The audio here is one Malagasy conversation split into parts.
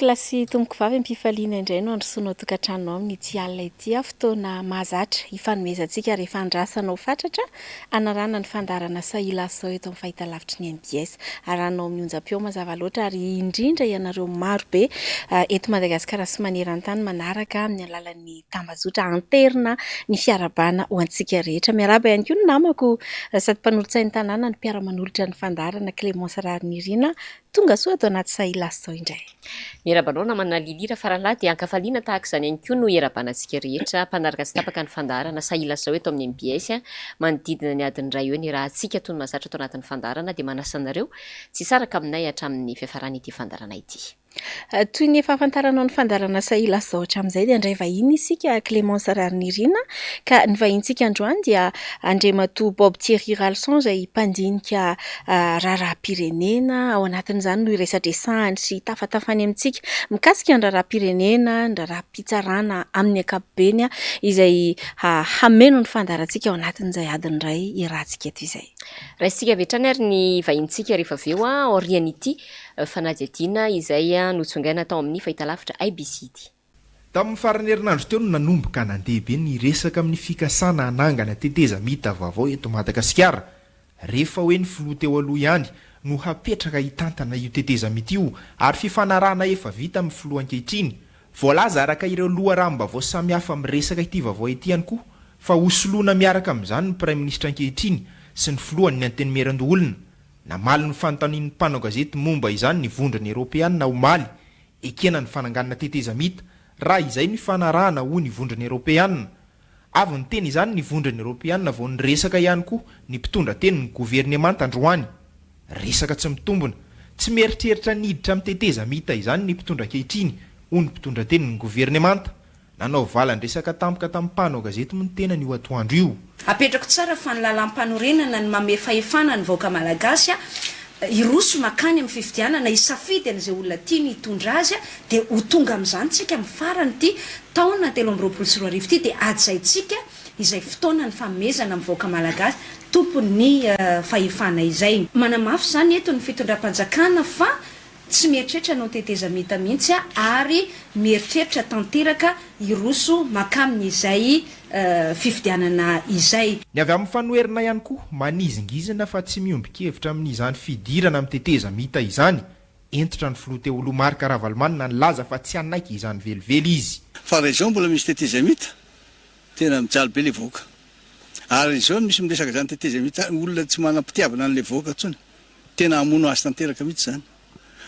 Lasy tomboko vavy am-pifaliana indray no androsoanao tokantranonao amin'ity alina ity fotoana mahazatra hifanomezantsika rehefa andrasanao fatratra anarana ny fandarana Sahilasao eto amin'ny fahitalavitry ny MBS aranao mionjam-peo mazava loatra ary indrindra ianareo maro be eto Madagasikara sy maneran-tany manaraka amin'ny alalan'ny tambazotra anterina ny fiarabana ho antsika rehetra. Miaraba ihany koa ny namako sady mpanolotsain'ny tanàna ny mpiara-manolotra ny fandarana Clémence Rarinirina. Tonga soa ato anaty Sahilasao indray. Miarabanao namana lilira faralahy dia ankafaliana tahaka izany ihany koa no iarabanantsika rehetra mpanaraka sy tapaka ny fandarana Sahilasao eto amin'ny MBS manodidina ny adiny iray eo ny raha antsika toy ny mazatra ato anatin'ny fandarana dia manasa anareo tsy saraka aminay hatramin'ny fiafarany ity fandarana ity. Toy ny efa afantaranao ny fandarana Sahilasao hatramin'izay dia andray vahiny isika Clémence Rarinirina ka ny vahintsika androany dia Andriamatoa Bob Thierry Ralson izay mpandinika raharaham-pirenena ao anatin'izany no iresadresahany sy tafatafany amintsika mikasika ny raharaham-pirenena, ny raharaham-pitsarana amin'ny ankapobeny izay hameno ny fandarantsika ao anatin'izay adiny iray irahantsika eto izay. Raisitsika vetrany ary ny vahintsika rehefa avy eo aorian'ity fanadihadiana izay notsongaina tao amin'ny fahitalavitra IBCD. Tamin'ny farany herinandro teo no nanomboka nandeha ny resaka amin'ny fikasana anangana teteza mita vaovao eto Madagasikara. Rehefa hoe ny filoha teo aloha ihany no hapetraka hitantana io teteza mita io ary fifanarahana efa vita amin'ny filoha ankehitriny. Voalaza araka ireo loharaham-baovao samihafa amin'ny resaka ity vaovao ity ihany koa fa hosoloana miaraka amin'izany ny Prime Ministra ankehitriny sy ny filohan'ny antenimieran-doholona. Namaly ny fanontanian'ny mpanao gazety momba izany ny vondrona Eropeanina omaly ekena ny fananganana teteza mita raha izay ny fanarahana ho ny vondrona Eropeanina. Avy ny teny izany ny vondrona Eropeanina vao ny resaka ihany koa ny mpitondra teny ny governemanta androany. Resaka tsy mitombona, tsy mieritreritra niditra amin'ny teteza mita izany ny mpitondra ankehitriny ho ny mpitondra teny ny governemanta. Nanao valan-dresaka tampoka tamin'ny mpanao gazety ny tena ny ho atoandro io. Apetrako tsara fa ny lalam-panorenana ny mame fahefana ny vahoaka malagasy iroso makany amin'ny fifidianana isafidy an'izay olona tiany hitondra azy dia ho tonga amin'izany tsika amin'ny farany ity taona 2024 ity dia ajaintsika izay fotoana ny fanomezana amin'ny vahoaka malagasy tompony fahefana izay. Manamafy zany eto ny fitondram-panjakana fa tsy mieritreritra no teteza mita mihitsy ary mieritreritra tanteraka iroso makamin' izay fifidianana izay. Ny avy amin'ny fanoherina ihany koa manizingizina fa tsy miombon-kevitra amin'izany fidirana amin'ny teteza mita izany. Entitra ny filoha teo aloha Marc Ravalomanina nylaza fa tsy anaiky izany velively izy. Fa raha izao mbola misy teteza mita tena mijaly be le voaka. Ary izao misy miresaka izany teteza mita olona tsy manam-pitiavana an'le voaka tsony. Tena hamono azy tanteraka mihitsy zany.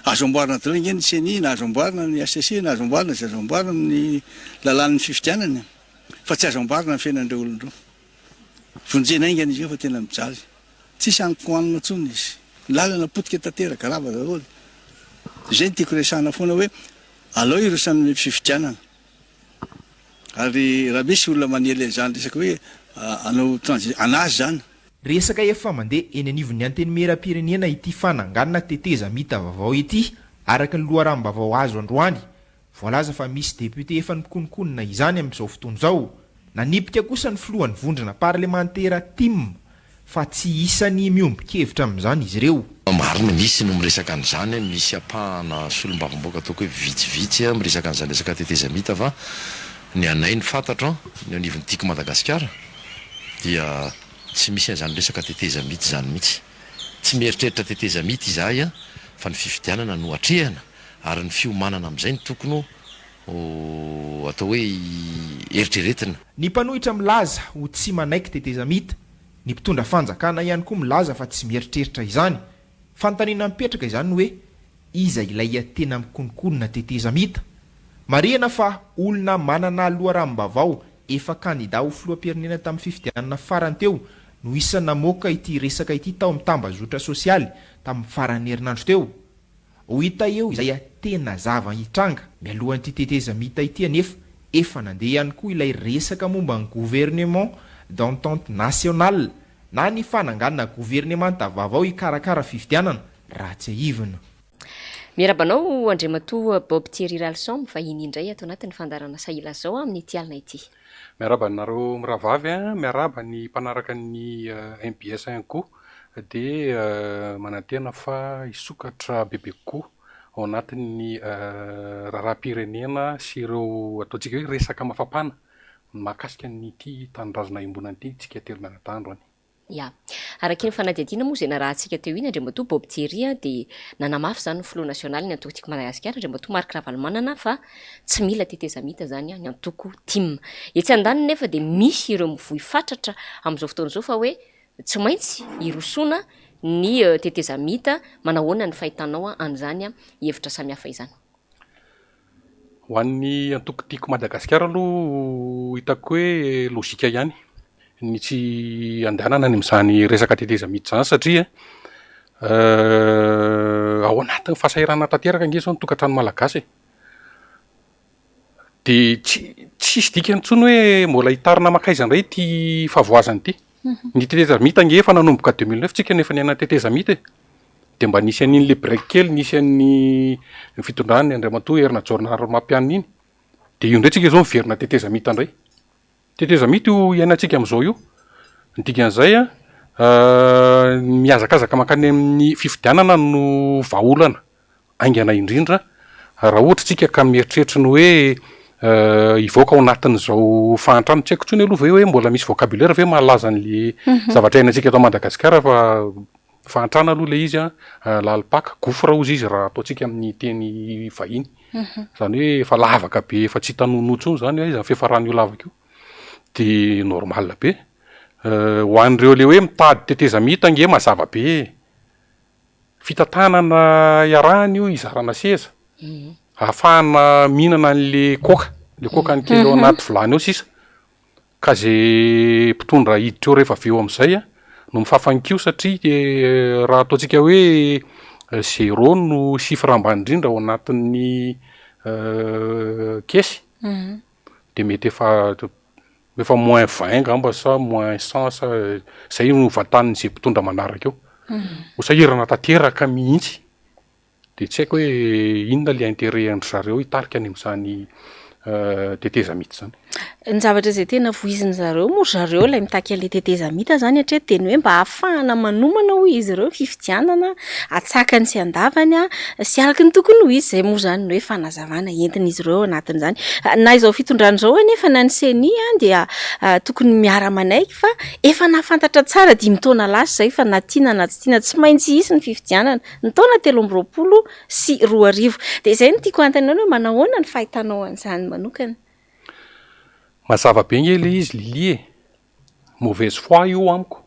Azo amboarina daholo ny CNI, na azo amboarina ny ACC, na azo amboarina sy azo amboarina amin'ny lalan'ny fifidianana fa tsy azo amboarina ny fiainan'ireo olondro. Vonjena ingany izy io fa tena mijaly. Tsisy ankoanina tsony izy. Lalana potika tanteraka rava daholo. Izay ny tiako resahana foana hoe alao irosan'ny fifidianana. Ary raha misy olona manely an'izany resaka hoe anao anazy zany. Resaka efa mandeha eny anivon'ny antenimieram-pirenena ity fananganana teteza mita vaovao ity araka ny loharaham-baovao azo androany. Voalaza fa misy depute efa nikonkonina izany amin'izao fotoana izao. Nanipika kosa ny filohan'ny vondrona parlementera TIM fa tsy isany miombon-kevitra amin'izany izy ireo. Marina misy no miresaka an'izany, misy apahana solombavamboaka ataoko hoe vitsivitsy miresaka an'izany resaka teteza mita fa ny anay ny fantatro ny anivon'ny tiako Madagasikara dia tsy misy an'izany resaka teteza mita zany mihitsy. Tsy mieritreritra teteza mita izahay fa ny fifidianana no atrehana ary ny fiomanana amin'izay ny tokony atao hoe eritreretina. Ny mpanohitra milaza ho tsy manaiky teteza mita. Ny mpitondra fanjakana ihany koa milaza fa tsy mieritreritra izany. Fanontaniana mipetraka izany hoe iza ilay tena mikonkonina teteza mita. Marihana fa olona manana loharaham-baovao efa kandida ho filoham-pirenena tamin'ny fifidianana farany teo no isana namoaka ity resaka ity tao amin'ny tambazotra sosialy tamin'ny farany herinandro teo. Ho hita eo izay tena zava hitranga mialohan'ity teteza mita ity anefa efa nandeha ihany koa ilay resaka momba ny gouvernement d'entente nationale na ny fananganana gouvernemanta vaovao hikarakara fifidianana raha tsy ahivana. Miarabanao Andriamatoa Bob Thierry Ralson mivahiny indray ato anatin'ny fandarana Sahilasao amin'ny ity alina ity. Miaraba nareo miravavy miaraba ny mpanaraka ny MBS ihany koa dia manantena fa isokatra bebe koa ao anatin'ny raharaham-pirenena sy ireo ataontsika hoe resaka mafapana mahakasika nyity tanindrazona imbonana ity tsika tery-mianatandro any. Ya, araky ny fanadihadiana moa zay na raha antsika teo iny Andriamatoa Bob Thierry dia nanamafy zany ny filoha nasionaly ny antokotsika Madagasikara Andriamatoa Marc Ravalomanana fa tsy mila tetezamita zany ny antoko TIM. Etsy andaniny nefa dia misy ireo mivohy fatratra amin'izao fotoana izao fa hoe tsy maintsy irosoana ny tetezamita manahoana ny fahitanao an'izany hevitra samihafa izany. Ho an'ny antoko tiako Madagasikara aloha hitako hoe lôjika ihany ny tsy andehanana ny amin'izany resaka tetezamita zany satria ao anatin'ny fahasahiranana tanteraka ange zao ny tokantrano malagasy dia tsisy dikany intsony hoe mbola hitarina makaiza indray ty favoazany ity. Ny tetezamita ange efa nanomboka 2009 tsika nefa niaina tetezamita dia mba nisy an'iny le break kely nisy an'ny fitondrany Andriamatoa Erina Ranomampianina iny dia io ndray tsika zao miverina tetezamita indray. Tetezamita io iainantsika amin'izao io ny dikan'izay mihazakazaka mankany amin'ny fifidianana no vahaolana aingana indrindra raha ohatra tsika ka mieritreritra ny hoe hivoaka ao anatin'izao fahantrano tsy haiko intsony aloha ve hoe mbola misy vocabulaire ve mahalaza an'le zavatra iainantsika eto Madagasikara fa fahantrana aloha le izy lalipaka gouffre ozy izy raha ataontsika amin'ny teny vahiny zany hoe efa lavaka be efa tsy hitanona intsony zany hoe izany fiafarany io lavaka io dia normal be ho an'ireo le hoe mitady tetezamita nge mazava be fitantanana iarahany io izarana seza ahafahana mihinana an'le koka ny kely ao anaty vilany ao sisa ka zay mpitondra hiditra eo rehefa avy eo amin'izay no mifafankio satria raha ataontsika hoe 0 no chiffre ambany indrindra ao anatin'ny kesy dia mety efa moins 20 ngamba sa moins 100 sa zay no vatan'izay mpitondra manaraka eo ho sahirana tanteraka mihitsy dia tsy haiko hoe inona le intérêt andry zareo hitarika any amin'izany tetezamita zany. Ny zavatra izay tena voiziny zareo moa zareo ilay mitaky an'ilay tetezamita zany teny hoe mba ahafahana manomana hoy izy ireo fifidianana atsakany sy andavany sy araky ny tokony ho izy zay moa zany hoe fanazavana entin'izy ireo anatin'izany na izao fitondrany izao nefa na ny seni dia tokony miara-manaiky fa efa nahafantatra tsara 5 taona lasa zay fa na tiana na tsy tiana tsy maintsy hisy ny fifidianana ny taona 2020 sy 2020 dia izay no tiako antanao hoe manahoana ny fahitanao an'izany manokana. Mazava be nge le izy Lily mauvaise foi io amiko.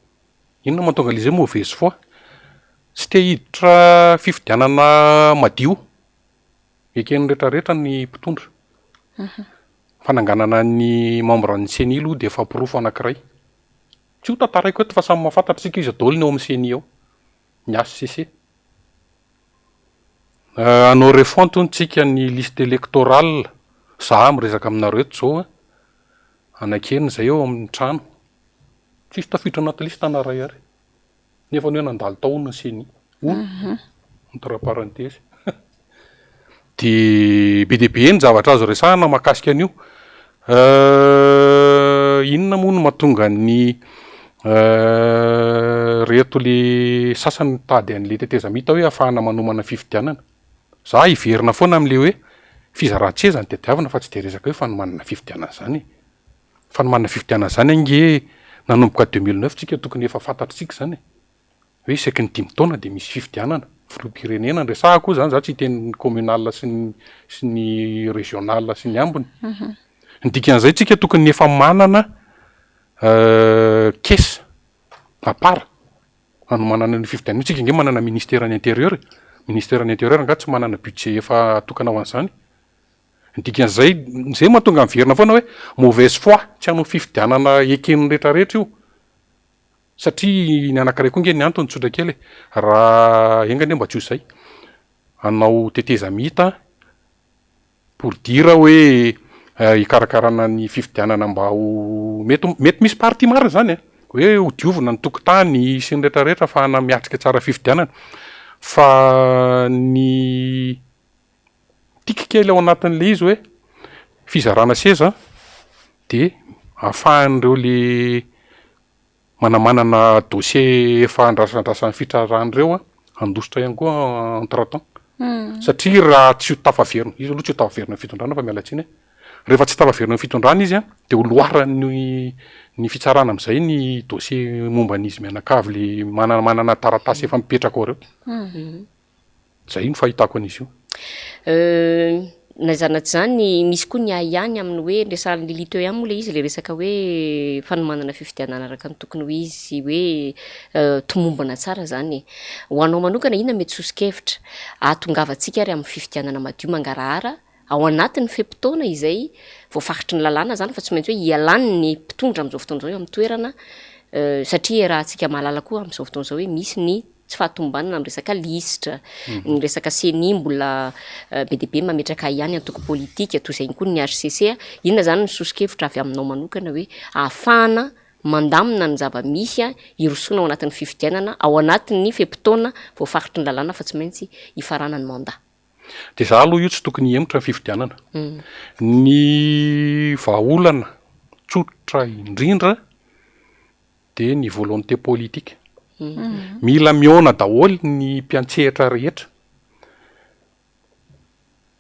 Inona mahatonga le zay mauvaise foi? Tsy te hiditra fifidianana madio eken'ny rehetrarehetra ny mpitondra. Fananganana ny membre ny CENI aloha dia efa pirofo anankiray. Tsy ho tantaraiko eto fa samy mahafantatra tsika izy daholo ny ao amin'ny CENI ao ny HCC. Anao refonto tsika ny liste électorale za miresaka aminareo eto zao anakeny zay eo amin'ny trano tsisy tafiditra anaty listana ray ary nefa ny hoe nandalo taona ny CENI entre parenthèse dia be dia be ny zavatra azo resahana mahakasika an'io. Inona moa no mahatonga ny reto le sasany tady an'le tetezamita hoe ahafahana manomana fifidianana. Za hiverina foana amin'le hoe fizaran-tseza ny tadiavina fa tsy dia resaka hoe fanomanana fifidianana zany. Fanomanana fifidianana zany ange nanomboka 2009 tsika tokony efa fantatritsika zany hoe isaky ny 5 taona dia misy fifidianana filoham-pirenena ny resahako zany za tsy teny communal sy ny régional sy ny ambiny. Ny dikan'izay tsika tokony efa manana caisse à part hanomanana ny fifidianana tsika nge manana ministère ny intérieur nga tsy manana budget efa tokana ho an'izany. Ny dikan'izay zay mahatonga miverina foana hoe mauvaise foi tsy hanao fifidianana eken'ny rehetrarehetra io satria ny anankiray koa nge ny antony tsotra kely raha engany mba tsy ho izay hanao tetezamita pour dire hoe hikarakarana ny fifidianana mba ho mety misy parti marina zany hoe ho diovina ny tokotany sy ny rehetrarehetra ahafahana miatrika tsara fifidianana fa ny tika kely ao anatin'le izy hoe fizarana seza dia ahafahan'ireo le manamanana dossier efa andrasandrasan'ny fitraran'ireo andositra ihany koa entre temps satria raha tsy tafaverina izy aloha tsy tafaverina ny fitondrana fa mialatsiny rehefa tsy tafaverina ny fitondrana izy a de oloarany ny fitsarana am'izay ny dossier momba an'izy mianakavy le manana taratasy efa mipetraka ao reo zay no fahitako an'izy io nazanaty zany misy koa ny ahihany amin'ny hoe resahan'ny lili teo ihany moa le izy le resaka hoe fanomanana fifidianana araka ny tokony ho izy hoe tomombana tsara zany ho anao manokana ina mety sosikevitra atongavantsika ary amin'ny fifidianana madio mangarahara ao anatin'ny fepitoana izay voafaritry ny lalàna zany fa tsy maintsy hoe ialany ny mpitondra am'izao fotoana zao eo amin'ny toerana satria raha antsika mahalala koa am'izao fotoana zao hoe misy ny tsy fahatombanana amin'ny resaka lisitra ny resaka senimbola be de be mametraka ihany antoko politika toy izay koa ny HCC inona zany ny sosikevitra avy aminao manokana hoe ahafahana mandamina ny zava-misy irosoana ao anatin'ny fifidianana ao anatin'ny fepitoana voafaritry ny lalàna fa tsy maintsy ifarana ny mandat de za aloha io tsy tokony emotra ny fifidianana ny vahaolana tsotra indrindra de ny volonté politique mila miona daholo ny mpiantsehatra rehetra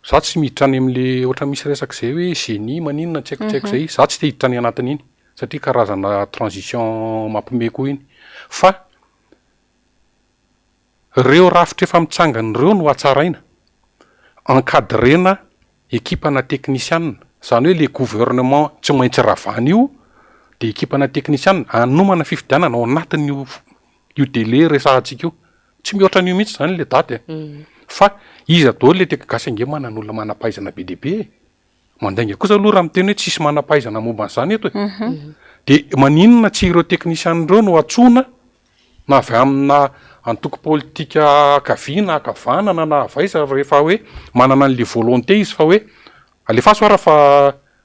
za tsy miditra any am'le ohatra misy resaka zay hoe génie maninona tsy haiko zay za tsy te hiditra any anatiny iny satria karazana transition mampime koa iny fa reo rafitra efa mitsangany reo no atsaraina encadrena équipana technicienne zany hoe le gouvernement tsy maintsy ravany io de équipana technicienne anomana fifidianana ao anatin'io io délai resahantsika io tsy mihoatra an'io mihitsy zany le daty fa izy adao le tekigasy ange manan'olona manampahaizana be deaibe mandainga kosa aloha raha miteny hoe tsisy manampahaizana momba an'izany eto de maninona tsy ireo technicienne reo no atsona na avy amina antoko politika kaviana akavanana na avaiza rehefa hoe manana an'le volonté izy fa hoe alefaso ara fa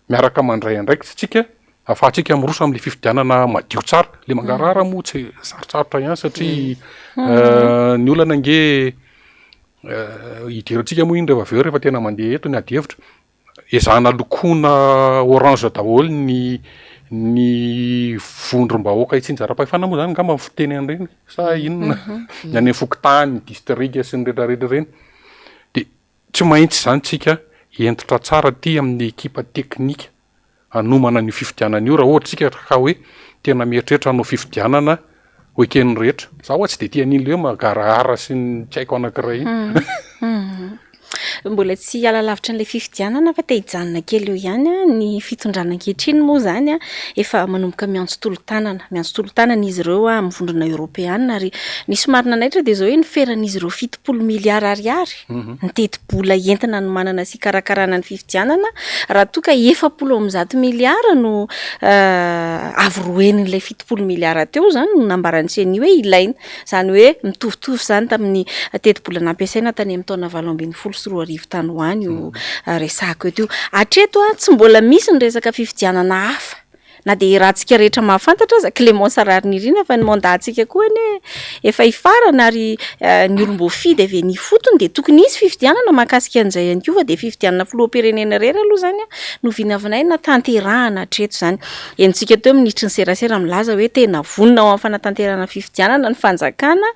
miaraka mandray andraiky tsika afahantsika miroso am'le fifidianana madio tsara le mangarahara moa tsy sarotsarotra ihany satria ny olana nge hidirantsika moa iny rehefa aveo rehefa tena mandeha eto ny adihevitra ezahana lokoana orange daholo ny vondrom-bahoaka itsinjara-pahefana moa zany ngamba ny fiteny an'ireny sa inona ny any fokotany district sy ny rehetrarehetra reny de tsy maintsy zany tsika entitra tsara ty amin'ny ekipa teknika anomana ny fifidianana io raha ohatra tsika ka hoe tena mieritreritra anao fifidianana hoekeny rehetra za oa tsy de tia an'iny le hoe magarahara sy ny tsy haiko anankiray iny mbola tsy ala lavitra n'le fifidianana fa te hijanona kely eo ihany ny fitondrana ankehitriny moa zany efa manomboka miantso tolo-tanana izy ireo amin'ny vondrona Europeana ary ny somary nanaitra de zao hoe ny feran'izy ireo 70 miliara ariary ny teti-bola entina no manana sy karakarana ny fifidianana raha toa ka 70 miliara no avoroen'ilay 70 miliara teo zany no nambarantseny hoe ilaina zany hoe mitovitovy zany tamin'ny teti-bola nampiasaina tany amin'ny taona 2024 tany hoany io resako eto io hatreto tsy mbola misy ny resaka fifidianana hafa na de rahantsika rehetra mahafantatra aza Clémence Rarnirina fa ny mandatsika koa ny efa ifarana ary ny olom-boafidy avy ny fotony de tokony izy fifidianana mahakasika an'izay ihany koa fa de fifidianana filoham-pirenena rery aloha zany no vinavinahy na tanterahana hatreto zany entsika teo minitry ny serasera milaza hoe tena vonina ao amin'ny fanatanterana fifidianana ny fanjakana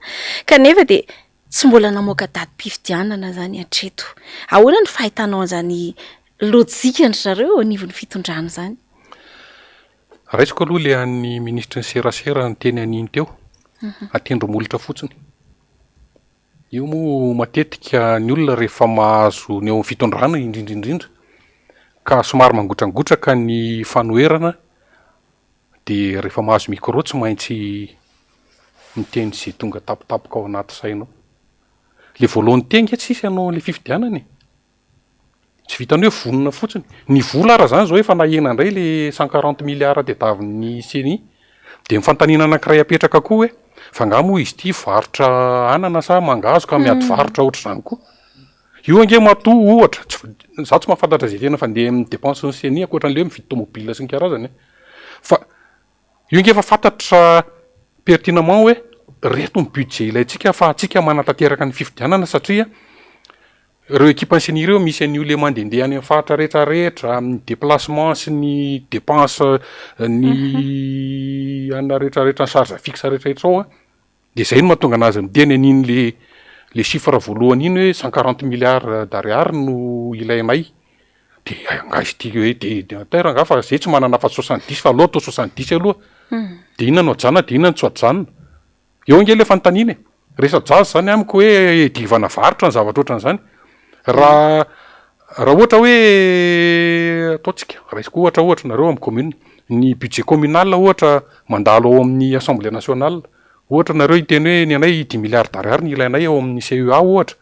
kanefa de tsy mbola namoaka datim-pifidianana zany hatreto ahoana ny fahitanao an'izany lojika ny zareo anivon'ny fitondrana zany raisiko aloha le an'ny ministry ny serasera ny teny an'iny teo atendromolotra fotsiny io moa matetika ny olona rehefa mahazo ny eo amin'ny fitondrana indrindrindrindra ka somary mangotragotraka ny fanoherana de rehefa mahazo micro tsy maintsy miteny zay tonga tapitapoka ao anaty sainao le volonté nge tsisy anao le fifidianany tsy vitany hoe vonona fotsiny ny vola ara zany zao efa nahena indray le 140 miliara de davin'ny CNI de mifantanina anankiray apetraka koa hoe fa ngamo izy ty varotra anana sa mangazo ka miady varotra ohatra zany koa io ange mato ohatra za tsy mahafantatra zay tena fandeha amin'ny dépense ny CNI akoatran'le hoe mividy tomobile sy ny karazany fa io nge efa fantatra pertinemment hoe reto ny budget ilayntsika fa atsika manatanteraka ny fifidianana satria reo équipe CNI reo misy an'io le mandehandeha any amin'ny faritra rehetrarehetra amin'ny déplacement sy ny dépense ny ana rehetrarehetra ny charge fixe rehetrarehetra ao de zay no mahatonga anazy mideny an'iny le le chiffre voalohany iny hoe 140 milliards d'ariary no ilainay de angazy ty hoe de terre nga fa zay tsy manana fa 70 fa aloha atao 70 aloha de inona no ajana de inona no tsy ajanona eo nge le fantanina resa jazy zany amiko hoe divana varotra ny zavatra ohatran'izany raha ohatra hoe ataotsika raisiko ohatra nareo amin'ny commune ny budget communal ohatra mandalo ao amin'ny assemblée nationale ohatra nareo hiteny hoe ny anay 10 milliards d'ariary ny ilainay ao amin'ny CEA ohatra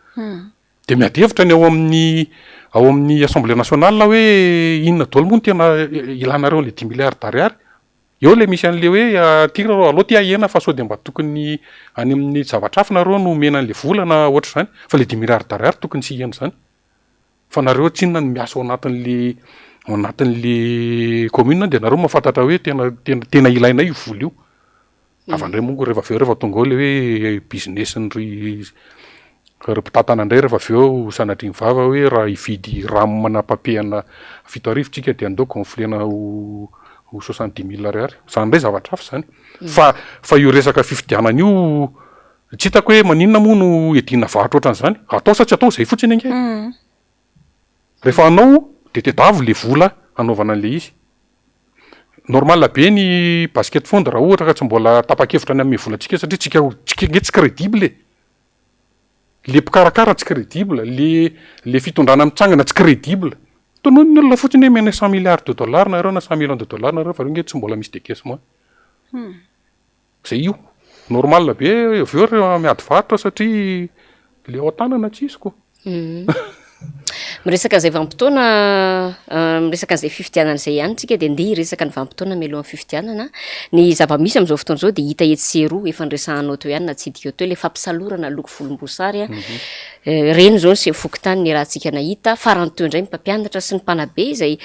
de miadevitra ny ao amin'ny assemblée nationale hoe inona daholo moa ny tena ilanareo le 10 milliards d'ariary eo le misy an'le hoe tira aloha ty ahena fa sao de mba tokony any amin'ny zavatra hafa nareo no mena an'le volana ohatra zany fa le 10 milliards d'ariary tokony tsy ihena zany fa nareo tsinona ny miasa ao anatin'le commune de nareo mahafantatra hoe tena ilainay io vola io avandray monko rehefa tonga ao le hoe business ny ry mpitatana indray rehefa avy eo sanatry ny vava hoe raha hividy ramo manapapehana 7 arivo tsika de andao gonflena ho 70 000 ariary zany ndray zavatra hafa zany fa io resaka fifidianana io tsy hitako hoe maninona moa no edina varotra ohatran'izany atao sa tsy atao zay fotsiny ange rehefa anao de tedavo le vola anaovana an'le izy normal be ny basket fond raha ohatra ka tsy mbola tapa-kevitra any amin'ny volantsika satria tsika nge tsy crédible le mpikarakara tsy crédible le fitondrana mitsangana tsy crédible tonono ny olona fotsiny hoe mena 100 milliards de dollars nareo na 100 millions de dollars nareo fa reo nge tsy mbola misy décaissement zay io normal be avy eo rehefa miady varotra satria le ao an-tanana tsy izy ko miresaka zay vanim-potoana miresaka an'izay fifidianana zay ihany tsika de ndeha hiresaka ny vanim-potoana mialohan'ny fifidianana ny zava-misy amin'izao fotoana zao de hita etseroa efa nresahanao teo ihany na tsy dika teo le fampisalorana loko volomboasary reny zao sy foky tany ny rahantsika nahita farany teo indray ny mpampianatra sy ny mpanabe zay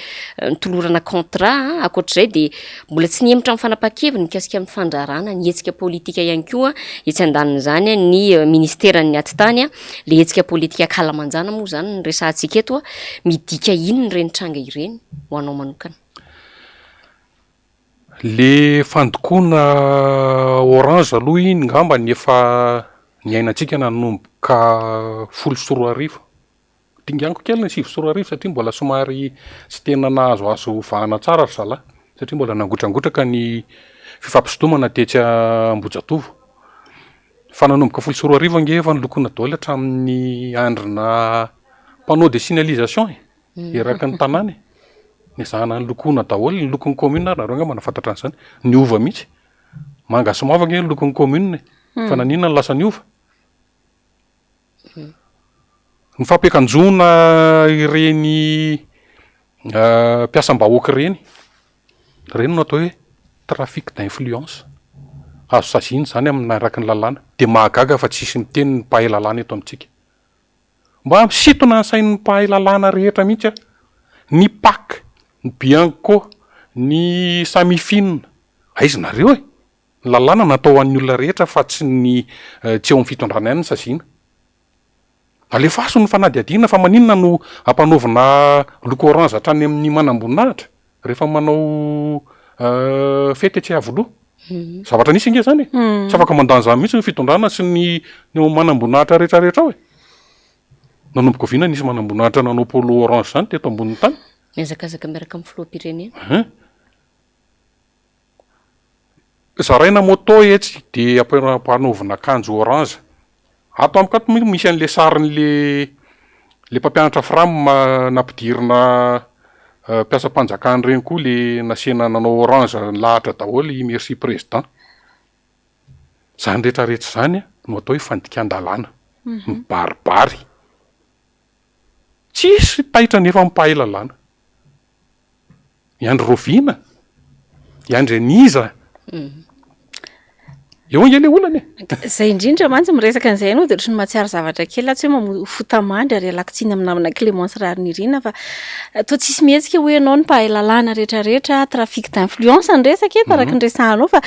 nitolorana contrat akoatr'izay de mbola tsy nihemitra amin'ny fanapa-keviny mikasika amin'ny fandrarana ny hetsika politika ihany koa etsy andaniny zany ny ministeran'ny atitany le hetsika politika kalamanjana moa zany ny resahantsika eto midika ino ny renitranga ireny ho anao manokana le fandokoana orange aloha iny ngamba ny efa ny ainantsika nanomboka 10 dinganiko kely ny 7 satria mbola somary tsy tena nahazoazo vahana tsara ry zalahy satria mbola nangotragotraka ny fifampisotomana tetsy Ambojatovo fa nanomboka 10 nge efa nilokona daholo hatramin'ny andrina panneau de signalisation eraky ny tanàny ny zahana ny lokona daholo ny lokon'ny commune nareo nga manafantatra an'izany ny ova mihitsy manga sy mava nge ny lokon'ny commune fa naninona ny lasa ny ova ny fampiakanjona ireny mpiasam-bahoaka reny no atao hoe trafic d'influence azo saziny zany aminaraky ny lalàna de mahagaga fa tsisy miteny ny mpahay lalàna eto amintsika mba misitona ny sain'ny mpahay lalàna rehetra mihitsy ny pak ny bianco ny samifine aizy nareo ny lalàna natao an'ny olona rehetra fa tsy ny tsy eo amin'ny fitondrana ihany ny saziana alefaso ny fanadiadiana fa maninona no ampanaovina loko orange hatrany amin'ny manam-boninahitra rehefa manao fety tsy avoloha zavatra nisy nge zany tsy afaka mandany zany mihitsy ny fitondrana sy ny manam-boninahitra rehetrarehetra ao nanomboka vina nisy manam-boninahitra nanao polo orange zany teto ambonin'ny tany miazakazaka miaraka amin'ny filoham-pirenena zaraina moto etsy de ampanaovina akanjo orange ato amikato misy an'le sarin'le mpampianatra frame nampidirina mpiasa-panjakany reny koa le nasena nanao orange lahatra daholo merci président zany rehetrarehetra zany no atao hoe fandikan-dalàna mibaribary tsisy taitra nefa mipahay lalàna iandry rovina iandry aniza eo nge le olana zay indrindra mantsy miresaka an'izay ianao de ohatrany mahatsiaro zavatra kely tsy hoe fotamandry ary alakitsiny amin'ny namana Clémence Rarnirina fa toa tsisy mihetsika hoe ianao ny mpahay lalàna rehetrarehetra trafic d'influence ny resaka eto araka ny resahanao fa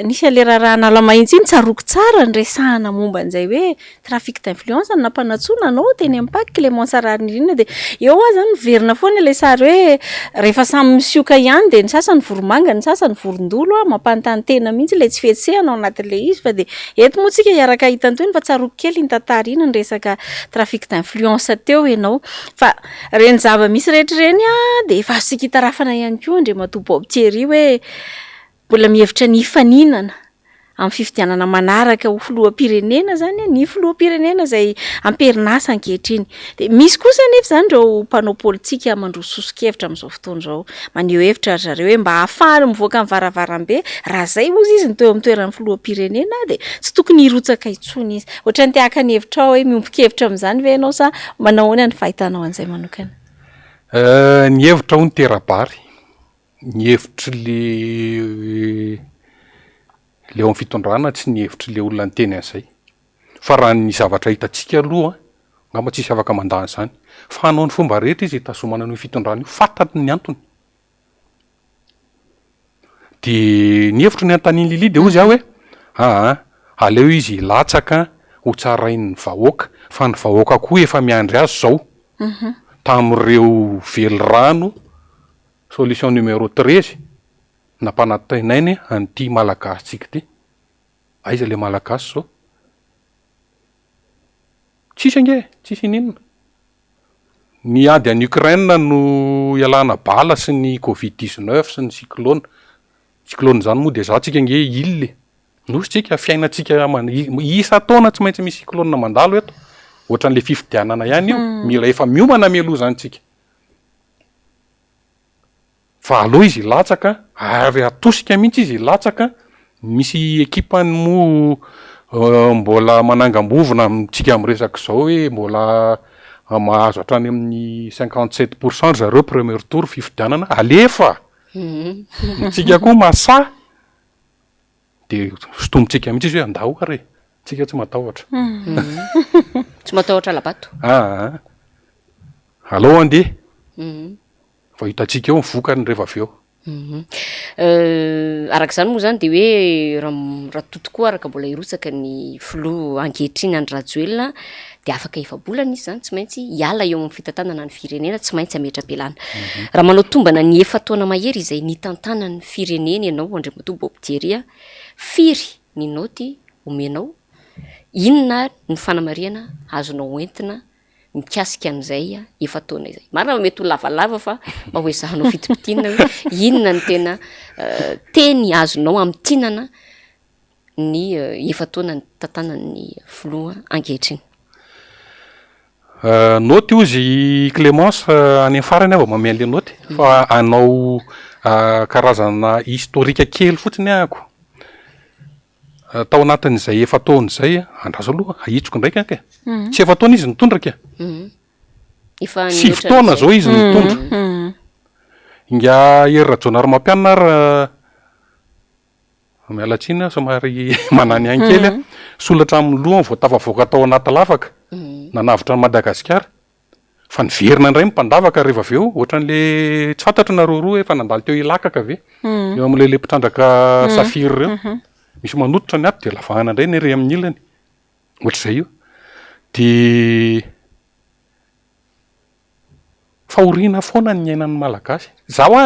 nisy ale raharaha nalamahitsy iny tsaroko tsara ny resahana momba an'izay hoe trafic d'influence ny nampanatsona anao teny amin'ny Clémence Rarnirina de eo aho zany miverina foana ilay sary hoe rehefa samy misioka ihany de ny sasany voromanga ny sasany vorondolo mampanontany tena mihitsy ilay tsy fetsehana ao anatin'le izy fa de eto moa tsika hiaraka hitany toy ny fa tsaroako kely ny tantara iny ny resaka trafic d'influence teo ianao fa reny zava-misy rehetra reny de efa sika hitarafana ihany koa andre matobo Thierry hoe mbola mihevitra ny ifaninana amin'ny fifidianana manaraka ho filoham-pirenena zany ny filoham-pirenena izay amperinasa ankehitriny de misy kosa nefa zany ireo mpanao politika mandroso sosokevitra amin'izao fotoana izao maneho hevitra zareo hoe mba ahafahany mivoaka amin'ny varavarambe raha zay ozy izy ny teo amin'ny toeran'ny filoham-pirenena de tsy tokony hirotsaka intsony izy ohatra ny tiaka ny hevitra ao hoe miompon-kevitra amin'izany ve ianao sa manao ny fahitanao an'izay manokana ny hevitra ho ny terabary ny hevitry le ao amin'ny fitondrana tsy ny hevitry le olona ny teny an'izay fa raha ny zavatra hitantsika aloha ngamba tsisy afaka mandany izany fa hanao ny fomba rehetra izy hitazomana ny fitondrana io fantatry ny antony de ny hevitry ny antaniny Lily de ozy aho hoe aleo izy hilatsaka ho tsarain'ny vahoaka fa ny vahoaka koa efa miandry azy zao tamin'ireo velorano solution numéro 13 nampanantenainy an'ity malagasy tsika ty aiza le malagasy zao tsisy ange tsisy ininona ny ady any Ukraine no ialana bala sy ny Covid-19 sy ny cyclone zany moa de za tsika nge ile nosy tsika fiainatsika isa taona tsy maintsy misy cyclone mandalo eto ohatra n'le fifidianana ihany io mila efa miomana mialoha zany tsika fa aloha izy latsaka avy atosika mihitsy izy latsaka misy ekipany mo mbola manangam-bovona tsika amin'ny resaka zao hoe mbola mahazo hatrany amin'ny 57% zareo premier tour fifidianana alefa tsika koa masa de sotomontsika mihitsy izy hoe andao are tsika tsy matahotra tsy matahotra labato allo andeha fa hitantsika eo mivokany rehefa avy eo araka izany moa zany de hoe raha totokoa araka mbola hirotsaka ny filoha ankehitriny Andry Rajoelina de afaka efa-bolana izy zany tsy maintsy hiala eo amin'ny fitantanana ny firenena tsy maintsy ametra-pialana raha manao tombana ny efa-taona mahery izay nitantana ny firenena ianao Andriamatoa Bob Thierry firy ny naoty omenao inona ny fanamariana azonao entina mikasika an'izay efa-taona izay marina mety ho lavalava fa mba hoe zahanao fitopitiana hoe inona ny tena teny azonao amitinana ny efa-taona ny tantanan'ny filoha ankehitriny noty ozy Clémence any amin'ny farany ava mamea le noty fa anao karazana historika kely fotsiny ahako tao anatin'izay efa-taona izay andraso aloha ahitsoko ndraiky anke tsy efa-taona izy nitondraka sivy taona zao izy nitondra inga hery rajonary mampianina ary mialatsiny somary manany any kely solatra amin'ny loha voatafavoaka tao anaty lavaka nanavitra ny Madagasikara fa niverina indray mpandavaka rehefa avy eo ohatran'le tsy fantatry nareo roa efa nandalo teo ilakaka ave eo amin'le mpitrandraka safiry reo misy manototra ny ato de lavahana indray ny ery amin'ny ilany ohatr'izay io de fahoriana foana ny ainan'ny malagasy zaho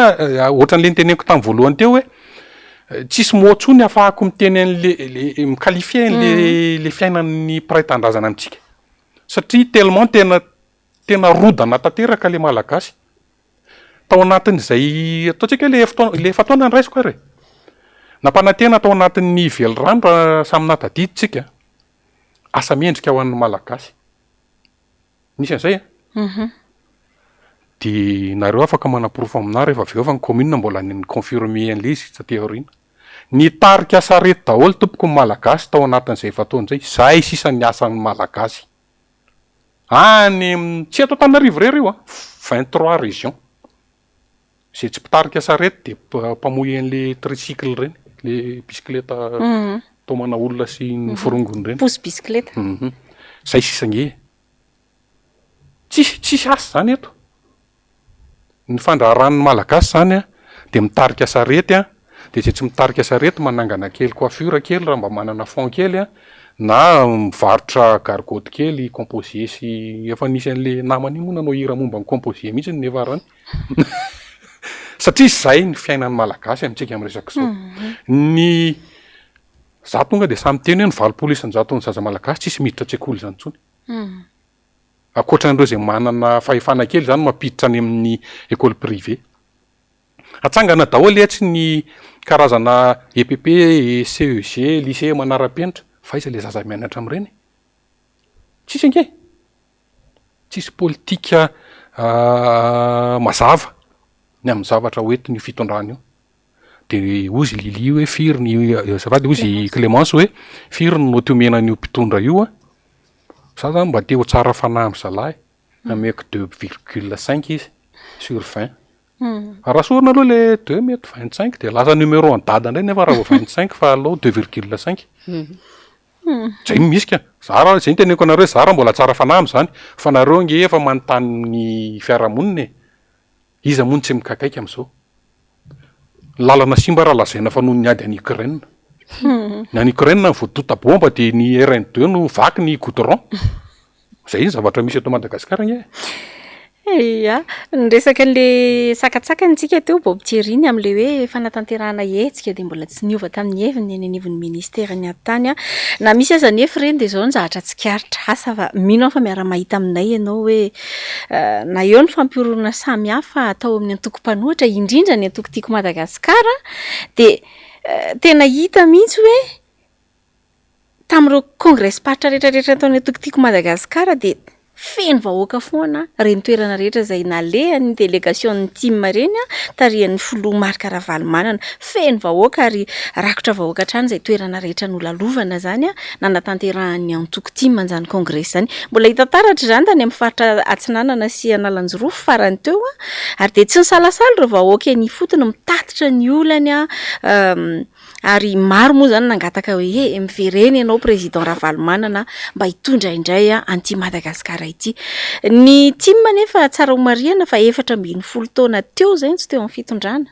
ohatran'le niteneko tamin'ny voalohany teo hoe tsisy moatsony afahako miteny an'le mikalifie le fiainan'ny mpiray-tandrazana amintsika satria tellement tena rodana tanteraka le malagasy tao anatin'izay ataontsika le efa-taona ny raisiko ary nampanantena tao anatin'ny velorano raha samy natadiditsika asa mendrika ho an'ny malagasy nisy an'izay de nareo afaka manaporofo aminah rehefa avy eo fa ny commune mbola ny confirmer an'le izy satria aoriana ny tarika sarety daholo tompoko ny malagasy tao anatin'izay efa-taona zay zay sisan'ny asan'ny malagasy any tsy eto Antananarivo rery io 23 région zay tsy mpitarika sarety de mpamoy an'le tricycle reny le bisikileta tomana olona sy ny forongony reny posy bisikileta zay sisange tsisy asa zany eto ny fandraharan'ny malagasy zany de mitarika sarety de zay tsy mitarika sarety manangana kely coiffure kely raha mba manana fond kely na mivarotra gargote kely composé sy efa nisy an'le namany moa nanao hira momba ny composé mihitsy ny nevarany satria zay ny fiainan'ny malagasy amintsika amin'ny resaka zao ny za tonga de samy teny hoe ny valopolo isan-jato ny zaza malagasy tsisy miditra tsekoly zany ntsony akoatran'ireo zay manana fahefana kely zany mampiditra any amin'ny école privé atsangana daholo tsy ny karazana EPP, CEG, lycée manara-penitra fa iza le zaza mianatra amin'ireny tsisy anke tsisy politika mazava ny amin'ny zavatra hoentiny fitondrana io de ozy Lili hoe firy ny zafady ozy Clémence hoe firy no tomenan'io mpitondra io za zany mba teo tsara fanahy amin'ny zalahy ameko 2,5 izy sur 20 raha sorina aloha le 2,25 de lasa numéro en dada indray nefa raha 25 fa aloha 2,5 zay misy ka za raha zay teneko anareo za raha mbola tsara fanahy am'zany fa nareo nge efa manontany ny fiarahamonina iza moa tsy mikakaiky am'izao lalana simba raha lazaina fa noho ny ady any Ukraine ny any Ukraine ny voadota bomba de ny RN2 no vaky ny goudron zay ny zavatra misy eto Madagasikara nge ya ny resaka an'le sakatsakanytsika teo Bob Thierry amin'le hoe fanatanterahana hetsika de mbola tsy niova tamin'ny heviny eny anivon'ny ministera ny atany na misy aza nefa reny de zao ny zahatra tsikaritra asa fa mino fa miara-mahita aminay ianao hoe na eo ny fampiorona samy hafa atao amin'ny antoko-panoatra indrindra ny antoko tiako Madagasikara de tena hita mihitsy hoe tamin'ireo congrès paritra rehetrarehetra ataon'ny antoko tiako Madagasikara de feno vahoaka foana reny toerana rehetra zay nalehan'ny délégation-ny team reny tarihan'ny filoha Marc Ravalomanana feno vahoaka ary rakotra vahoaka hatrany zay toerana rehetra nolalovana zany nanatanterahany antoko team anjany congrès zany mbola hita taratra zany tany amin'ny faritra Atsinanana sy Analanjorofo farany teo ary de tsy nisalasala ireo vahoaka ny fotony mitatitra ny olany ary maro moa zany nangataka hoe miverena ianao président Ravalomanana mba hitondra indray anty Madagasikara ity ny team nefa tsara homariana fa 17 taona teo zay tsy teo amin'ny fitondrana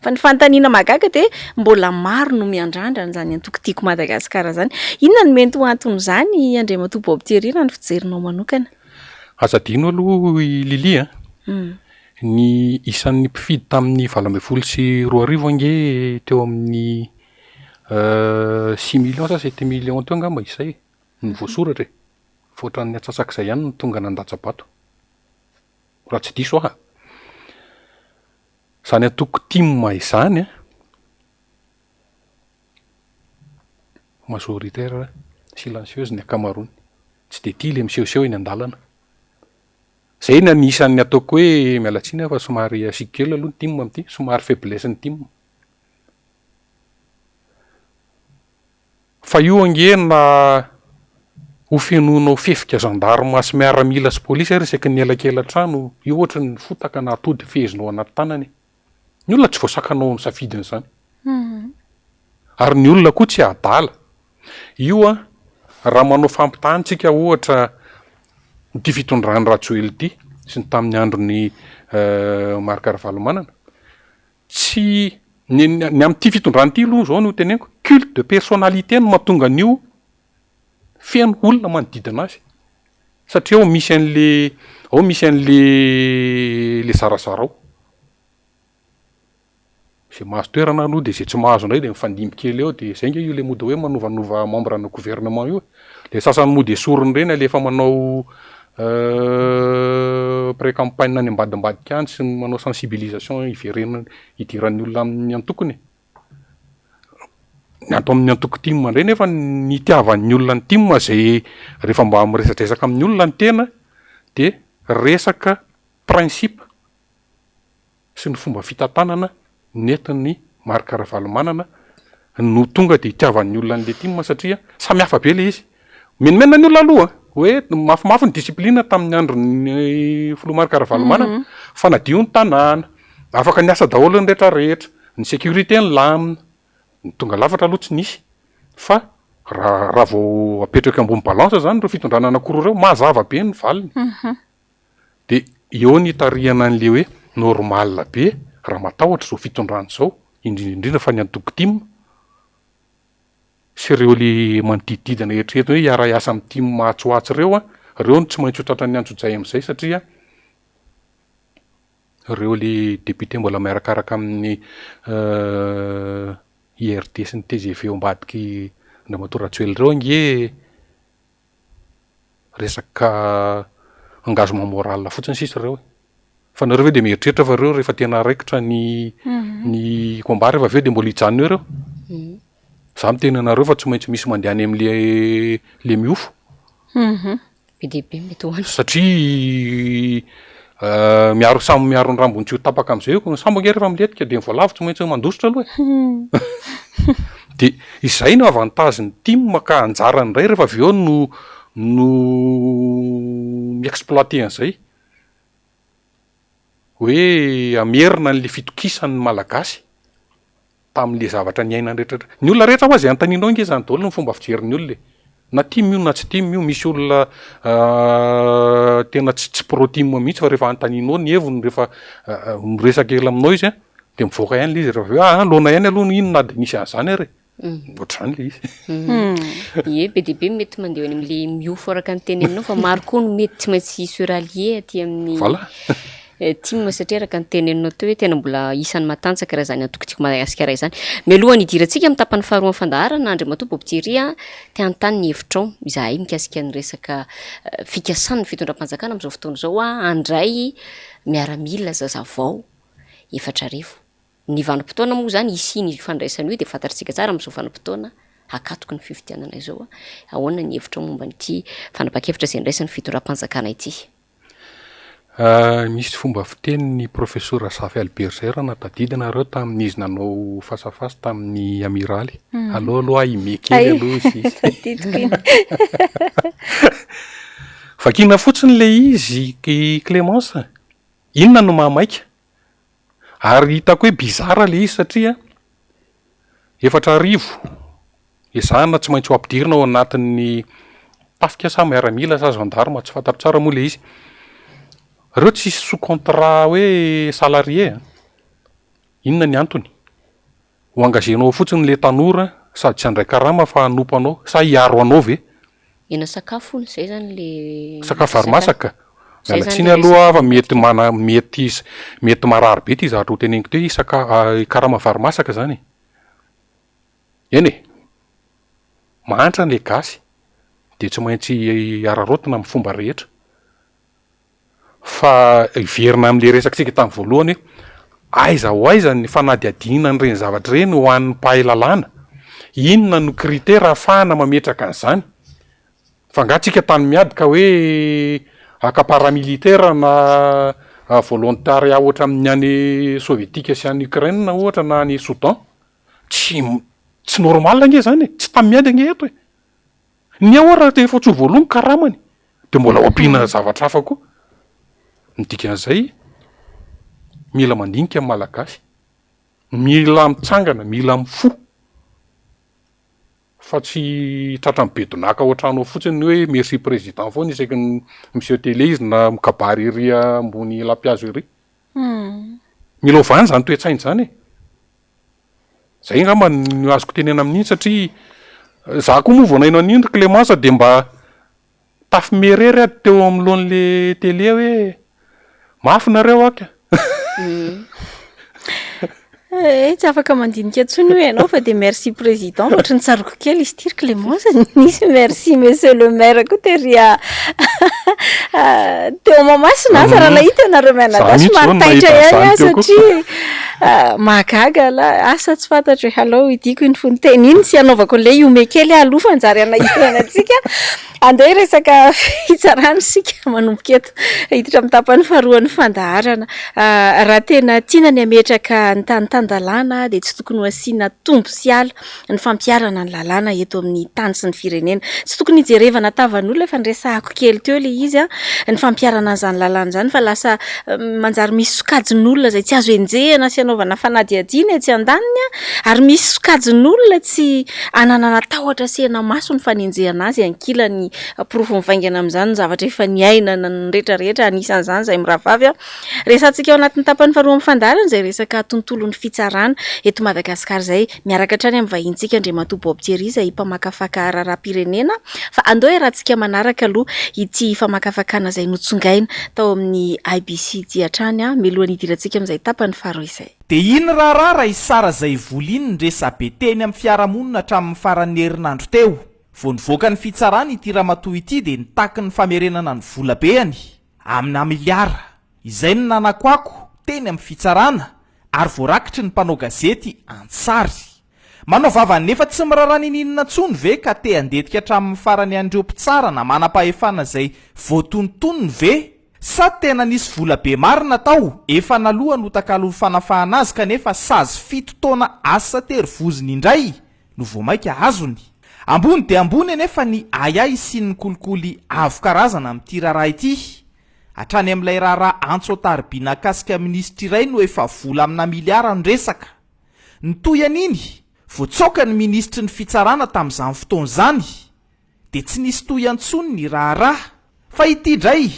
fa ny fanontaniana magaga de mbola maro no miandrandra zany antoko tiako Madagasikara zany inona no mety ho antony zany Andriamatoa Bob Thierry raha ny fijerinao manokana azadino aloha Lili ny isan'ny mpifidy tamin'ny 20 sy 20 ange teo amin'ny 6 millions sa 7 millions teo angamba izay ny voasoratra foatran'ny atsasak'izay ihany no tonga nandatsabato raha tsy diso zany antoko team izany majoritaire silencieuse ny ankamaroany tsy de tia le misehoseho eny an-dalana zay ny anisan'ny ataoko hoe mialatsiny fa somary asiko kely aloha ny team am'ty somary faiblesse ny team fa io angena ho fenonao fefika gendarme sy miaramila sy polisy resaky ny elakelan-trano io ohatra ny fotaka na atody fezinao anaty tanany ny olona tsy voasakanao amin'ny safidiny zany ary ny olona koa tsy adala io raha manao fampitahantsika ohatra ty fitondrany Rajoely ty sy ny tamin'ny androny Marc Ravalomanana tsy ny amin'ity fitondrany ty aloha zao no teneniko culte de personnalité no mahatonga an'io feno olona manodidina azy satria misy an'le zarazarao zay mahazo toerana aloha de zay tsy mahazo indray de mifandimby kely eo de zay nge io le mody hoe manovanova membre na gouvernement io le sasany mody esoriny reny alefa manao pré-campagne any ambadimbadika any sy manao sensibilisation iverenany idiran'ny olona amin'ny antokony ny ato amin'ny antoko team indray nefa ny tiavan'ny olona ny team zay rehefa mba miresadresaka amin'ny olona ny tena de resaka principe sy ny fomba fitantanana nentin'ny Marc Ravalomanana no tonga de itiavan'ny olona an'le team satria samy hafa be le izy menimena ny olona aloha hoe mafimafy ny discipline tamin'ny andron'ny filoha Marc Ravalomanana fa nadio ny tanàna afaka ny asa daholo ny rehetrarehetra ny sécurité ny lamina ny tonga lafatra aloha tsy nisy fa raha vao apetraka ambony balance zany reo fitondrana anakoro reo mazava be ny valiny de eo ny tarihana an'le hoe normal be raha matahotra zao fitondrany zao indrindrindrindra fa ny antoko team sy ireo le manodidididina eritreretina hoe hiara-iasa amin'ny team mahatsoatsy reo no tsy maintsy ho tratran'ny antso-jay amin'izay satria ireo le député mbola miarakaraka amin'ny IRD sy ny TGV eo ambadiky Andra Matoratsy reo nge resaka engagement moral fotsiny sisa reo. Fa nareo ve de mieritreritra fa reo rehefa tena raikitra ny combat rehefa aveo de mbola hijanona reo. Za miteny anareo fa tsy maintsy misy mandeha any am'le miofo. Be dehibe mety hoany. Satria samy miaro ny rambony tsy ho tapaka am'izay io sambo nge rehefa miletika de voalavo tsy maintsy mandositra aloha e. De izay no avantagen'ny team ka anjarany ray rehefa avy eo no mi-exploiter an'izay. Hoe amerina an'le fitokisan'ny malagasy tamin'le zavatra niainany rehetrarehetra. Ny olona rehetra ho azy anontanianao nge zany daholo ny fomba fijerin'ny olona e. Na team io na tsy team io, misy olona tena tsy pro team mihitsy fa rehefa anontanianao ny heviny rehefa miresaka ela aminao izy de mivoaka ihany le izy rehefa lona ihany aloha inona de nisy an'izany ary. Ohatr'izany le izy. Ie, be dehibe mety mandeha any am'le miofo araka ny teny aminao fa maro koa no mety tsy maintsy surallier aty amin'ny Voilà. team satria araka ny teny aminao teo hoe tena mbola isan'ny matanjaka raha zany antokotiko Madagasikara izany. Mialohan'ny hidirantsika amin'ny tapany faharoa ny fandaharana Andriamatoa Bobjery te hanontany ny hevitrao izahay mikasika ny resaka fikasan'ny fitondram-panjakana amin'izao fotoana izao handray miaramila zazavao 4 arivo. Ny vanim-potoana moa zany isiny fandraisany io de fantatritsika tsara amin'izao vanim-potoana hakatoky ny fifidianana izao. Ahoana ny hevitrao momba n'ity fanapakevitra izay ndraisan'ny fitondram-panjakana ity? Misy fomba fitenin'ny professeur Safy Alberger natadidina reo tamin'izy nanao face à face tamin'ny amiraly. Aloha imekely aloha izy. Vakina fotsiny le izy Clémence. Inona no mahamaika? Ary hitako hoe bizarre le izy satria 4 arivo ezahana tsy maintsy ho ampidirina ao anatin'ny tafika sa miaramila sa gendarme tsy fantaro tsara moa le izy. Reo tsy sous contrat hoe salarié. Inona ny antony? Ho engagenao fotsiny le tanora sady tsy handray karama fa hanompo anao sa hiaro anao ve? Ena sakafo zay zany le sakafo vary-masaka. Mialatsiny aloha fa mety marary be ty zavatra ho teneniko teo karama vary-masaka zany. Eny e, mahantra le gasy de tsy maintsy ararotina amin'ny fomba rehetra. Fa iverina amin'le resakitsika tamin'ny voalohany aiza ho aiza ny fanadihadihana an'ireny zavatra ireny ho an'ny mpahay lalàna. Inona no critère ahafahana mametraka an'izany? Fa ngatsika tany miady ka hoe aka-paramilitaire na volontariat ohatra amin'ny any sovietika sy any Ukraine ohatra na any Soudan. Tsy normal nge zany tsy tamy miady nge eto e. Ny ahora te efa tsy ho voalomy karamany de mbola hoampiana zavatra hafa koa. Dikan'izay mila mandinika amin'ny malagasy, mila mitsangana, mila mifo fa tsy tratra mibedonaka ao an-trano fotsiny hoe merci président foana isaky ny monsieur télé izy na mikabary ery ambony lampiazo ery. Mila ovany zany toe-tsainy zany e. Zay ngamba no azoko tenena amin'iny satria za koa moa vao naino an'iny Clémence de mba tafimerery teo amin'lohan'le télé hoe mafy nareo aka. Tsy afaka mandinika tsony hoe ianao fa de merci président ohatra ny tsaroko kely izy ty Clémence nisy merci monsieur le maire koa tery teo Mahamasina aza raha nahita anareo Malagasy maritaitra ihany satria mahagaga la asa tsy fantatra hoe allo idiko iny fonteny iny sy anaovako le iome kely aloha fa anjary anahitana antsika andeha resaka fitsarana sika manomboka eto hiditra amin'ny tapany faharoan'ny fandaharana. Raha tena tiana ny ametraka ny tany-tandalàna de tsy tokony ho asiana tombo sy ala ny fampiarana ny lalàna eto amin'ny tany sy ny firenena. Tsy tokony hijerevana tavan'olona fa nresahako kely teo le izy ny fampiarana an'izany lalàna zany fa lasa manjary misy sokajin'olona zay tsy azo enjehana sy anaovana fanadihadiana etsy andaniny ary misy sokajin'olona tsy ananana tahotra sy hena maso ny fanenjehana azy ankilany profo mivaingana amin'izany zavatra efa niainana ny rehetrarehetra anisan'izany izay mirahavavy resantsika ao anatin'ny tapany faharoa amin'ny fandaharana izay resaka tontolon'ny fitsarana eto Madagasikara izay miaraka hatrany amin'ny vahintsika Andriamatoa Bobjery izay mpamakafaka raharaham-pirenena fa andao iarahantsika manaraka aloha ity famakafakana izay notsongaina tao amin'ny IBC dia hatrany mialohan'ny hidirantsika amin'izay tapany faharoa izay. dia iny raharara isara izay vola iny ny resabe teny amin'ny fiarahamonina hatramin'ny faran'ny herinandro teo. Vao nivoaka ny fitsarana ity ramatoa ity dia nitaky ny famerenana ny volabeany amina miliara izay ny nanakoako teny amin'ny fitsarana ary voarakitry ny mpanao gazety Antsary. Manao vavany nefa tsy mirarana ininona ntsony ve ka te handetika hatramin'ny farany an'ireo mpitsara na manam-pahefana izay voatontonony ve? Sa tena nisy volabe marina tao efa naloha no takalo fanafahana azy kanefa sazy 7 taona asa terivoziny indray no vao maika azony. Ambony dia ambony nefa ny ayay sy ny kolikoly avo karazana amin'ity raharaha ity. Hatrany amin'ilay raharaha Antsotaribina kasika ministra iray no efa vola amina miliara ny resaka. Nytoy an'iny voatsoka ny ministry ny fitsarana tamin'izany fotoana izany dia tsy nisy toy antsony ny raharaha fa ity indray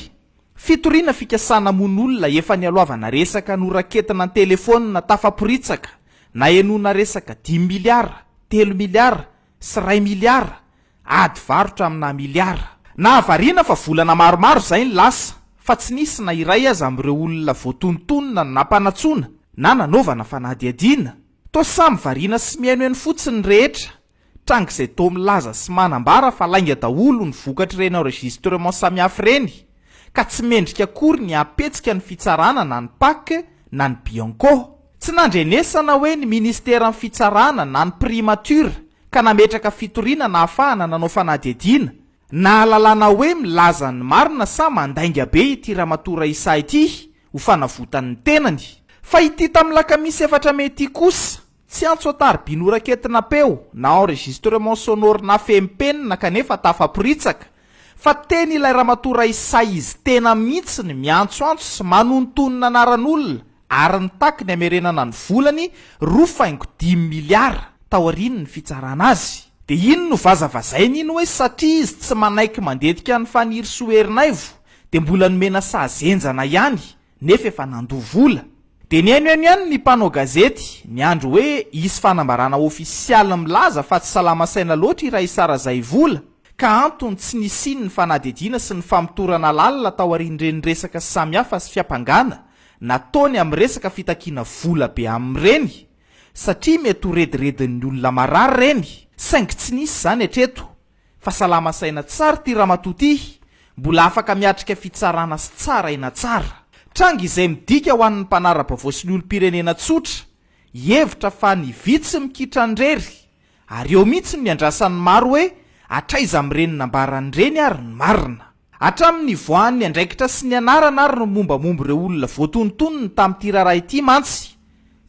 fitoriana fikasana mon'olona efa nialoavana resaka noraketina ny telefona tafaporitsaka na enona resaka 10 miliara 3 miliara sy 1 miliara ady varotra amina miliara. Na avariana fa volana maromaro izay ny lasa fa tsy nisy na iray aza amin'ireo olona voatontonona no nampanatsoana na nanaovana fanadihadiana. Toa samy variana sy mihaino eny fotsiny rehetra tranga izay toa milaza sy manambara fa lainga daholo ny vokatra ireny enregistrement samihafa ireny ka tsy mendrika akory ny apetsika ny fitsarana na ny PAC na ny Bianco. Tsy nandrenesana hoe ny ministera ny fitsarana na ny primature ka nametraka fitoriana na ahafahana nanao fanadihadiana na lalana hoe milaza ny marina sa mandainga be ity ramatoa Raisa ity ho fanavotany tenany. Fa ity tamin'ny lakamisy 4 Mey ity kosa tsy Antsotaribina noraketina peo na enregistrement sonore na fempenina kanefa tafaporitsaka fa teny ilay ramatoa Raisa izy tena mihitsy ny miantsoantso sy manontonona anaran'olona ary nitaky ny amerenana ny volany 2.5 miliara tao aoriany ny fitsarana azy. Dia iny no vazavazainy iny hoe satria izy tsy manaiky mandetika ny faniry Soherinaivo dia mbola nomena sazenjana ihany nefa efa nandoa vola. Dia niaino ihany ny mpanao gazety ny andro hoe isy fanambarana ofisialy milaza fa tsy salama saina loatra i Raisa Razay vola ka antony tsy nisiny ny fanadihadiana sy ny famitorana lalina tao aorian'ireny resaka samihafa sy fiampangana nataony amin'ny resaka fitakiana vola be amin'ireny satria mety ho rediredin'ny olona marary ireny. Saingy tsy nisy izany hatreto fa salama saina tsara ty ramatoa ity mbola afaka miatrika fitsarana sy tsara ina tsara. Tranga izay midika ho an'ny mpanara-baovao sy ny olom-pirenena tsotra hevitra fa ny vitsy mikitrandrery ary eo mihitsy ny andrasan'ny maro hoe atraiza amin'ireny nambaran'ireny ary ny marina. Hatramin'ny voan'ny andraikitra sy ny anarana ary no mombamomba ireo olona voatontonona tamin'ity raharaha ity mantsy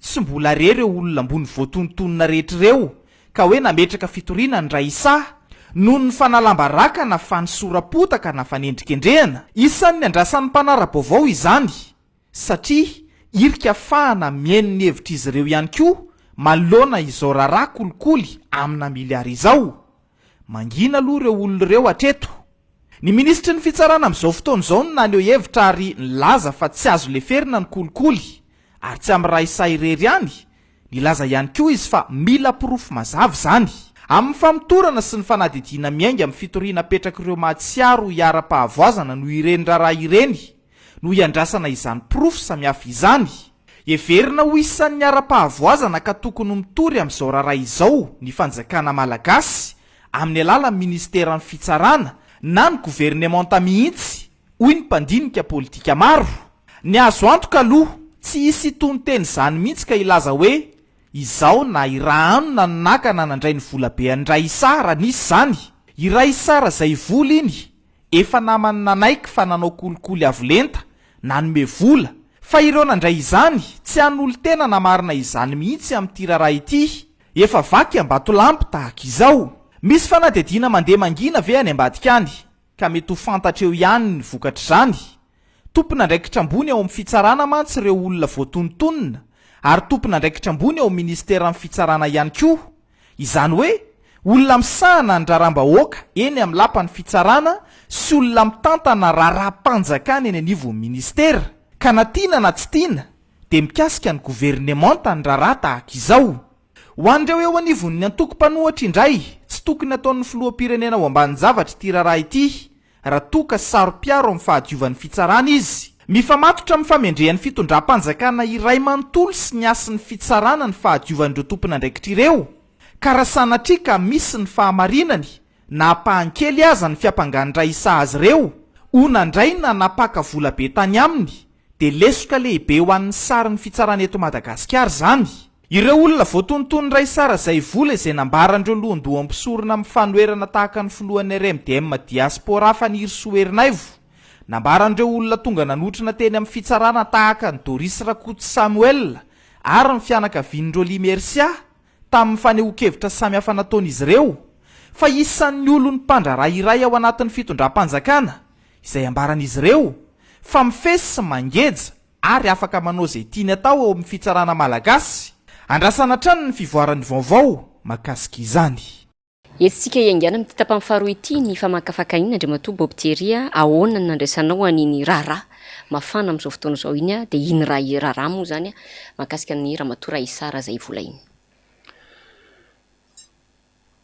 tsy mbola re ireo olona ambony voatontonona rehetra ireo ka hoe nametraka fitoriana ny Raisa noho ny fanalambaraka na fanisorapotaka na fanendrikendrehana. Isan'ny andrasan'ny mpanara-baovao izany satria irika fahana mihaino ny hevitra izy ireo ihany koa manoloana izao raharaha kolikoly amina miliara izao. Mangina aloha ireo olona ireo hatreto. Ny ministry ny fitsarana amin'izao fotoana izao no naneho hevitra ary nilaza fa tsy azo leferina ny kolikoly ary tsy amin'ny Raisa irery ihany. Nilaza ihany koa izy fa mila porofo mazava izany. Amin'ny famitorana sy ny fanadihadiana miainga amin'ny fitoriana petraka ireo mahatsiaro hiara-pahavoazana no ireny raharaha ireny no iandrasana izany porofo samihafa izany. Heverina ho isan'ny ara-pahavoazana ka tokony mitory amin'izao raharaha izao ny fanjakana malagasy amin'ny alalan'ny ministera ny fitsarana na ny gouvernementa mihitsy hoy ny mpandinika politika maro. Ny azo antoka aloha tsy hisy itony teny izany mihitsy ka ilaza hoe izao na irahano na ninakana nandray ny volabe an'ny Raisa raha nisy izany. I Raisa Razay vola iny efa namany nanaiky fa nanao kolikoly avolenta na nome vola fa ireo nandray izany tsy han'olo tena namarina izany mihitsy amin'ity raharaha ity. Efa vaky ambatolampy tahaka izao. Misy fanadihadiana mandeha mangina ve any ambadika any ka mety ho fantatra eo ihany ny vokatra izany. Tompona andraikitra ambony ao amin'ny fitsarana mantsy ireo olona voatontonona ary tompona andraikitra ambony ao amin'ny ministera ny fitsarana ihany koa. Izany hoe olona misahana ny raharam-bahoaka eny amin'ny lapan'ny fitsarana sy olona mitantana raharaham-panjakana eny anivon'ny ministera ka na tiana na tsy tiana dia mikasika ny gouvernementa ny raharaha tahaka izao. Ho an'ireo eo anivon'ny antoko-panohatra indray tsy tokony ataon'ny filoham-pirenena ho ambany zavatra ity raharaha ity raha toka sarom-piaro amin'ny fahadiovan'ny fitsarana izy. mifamatotra amin'ny famendrehan'ny fitondram-panjakana iray manontolo sy ny asin'ny fitsarana ny fahadiovan'ireo tompona andraikitra ireo ka raha sanatria ka misy ny fahamarinany na ampahankely aza ny fiampanganindray isa azy ireo onandray na napaka vola be tany aminy dia lesoka lehibe ho an'ny sary ny fitsarana eto Madagasikara izany. Ireo olona voatontony ray sara izay vola izay nambarandreo lohandoha ampisorona amin'ny fanoerana tahaka ny filohan'ny RMDM diaspora fa ny Irsoerinaivo. Nambarandreo olona tonga nanotrona teny amin'ny fitsarana tahaka ny Doris Rakoto Samuel ary ny fianakavian'ireo Limersia tamin'ny fanehoan-kevitra samihafa nataon'izy ireo fa isan'ny olony mpandraraha iray ao anatin'ny fitondram-panjakana izay ambaran'izy ireo fa mifesy sy mangeja ary afaka manao izay tiany atao ao amin'ny fitsarana malagasy. Andrasana trano ny fivoaran'ny vaovao mahakasika izany. Etsika iangana amin'ny tapany faharoa ity ny famakafakaina Andriamatoa Bob Thierry ahoana ny nandraisanao an'iny raharaha mafana amin'izao fotoana izao iny dia iny raharaha moa zany mahakasika ny Ramatoa Raisara izay vola iny.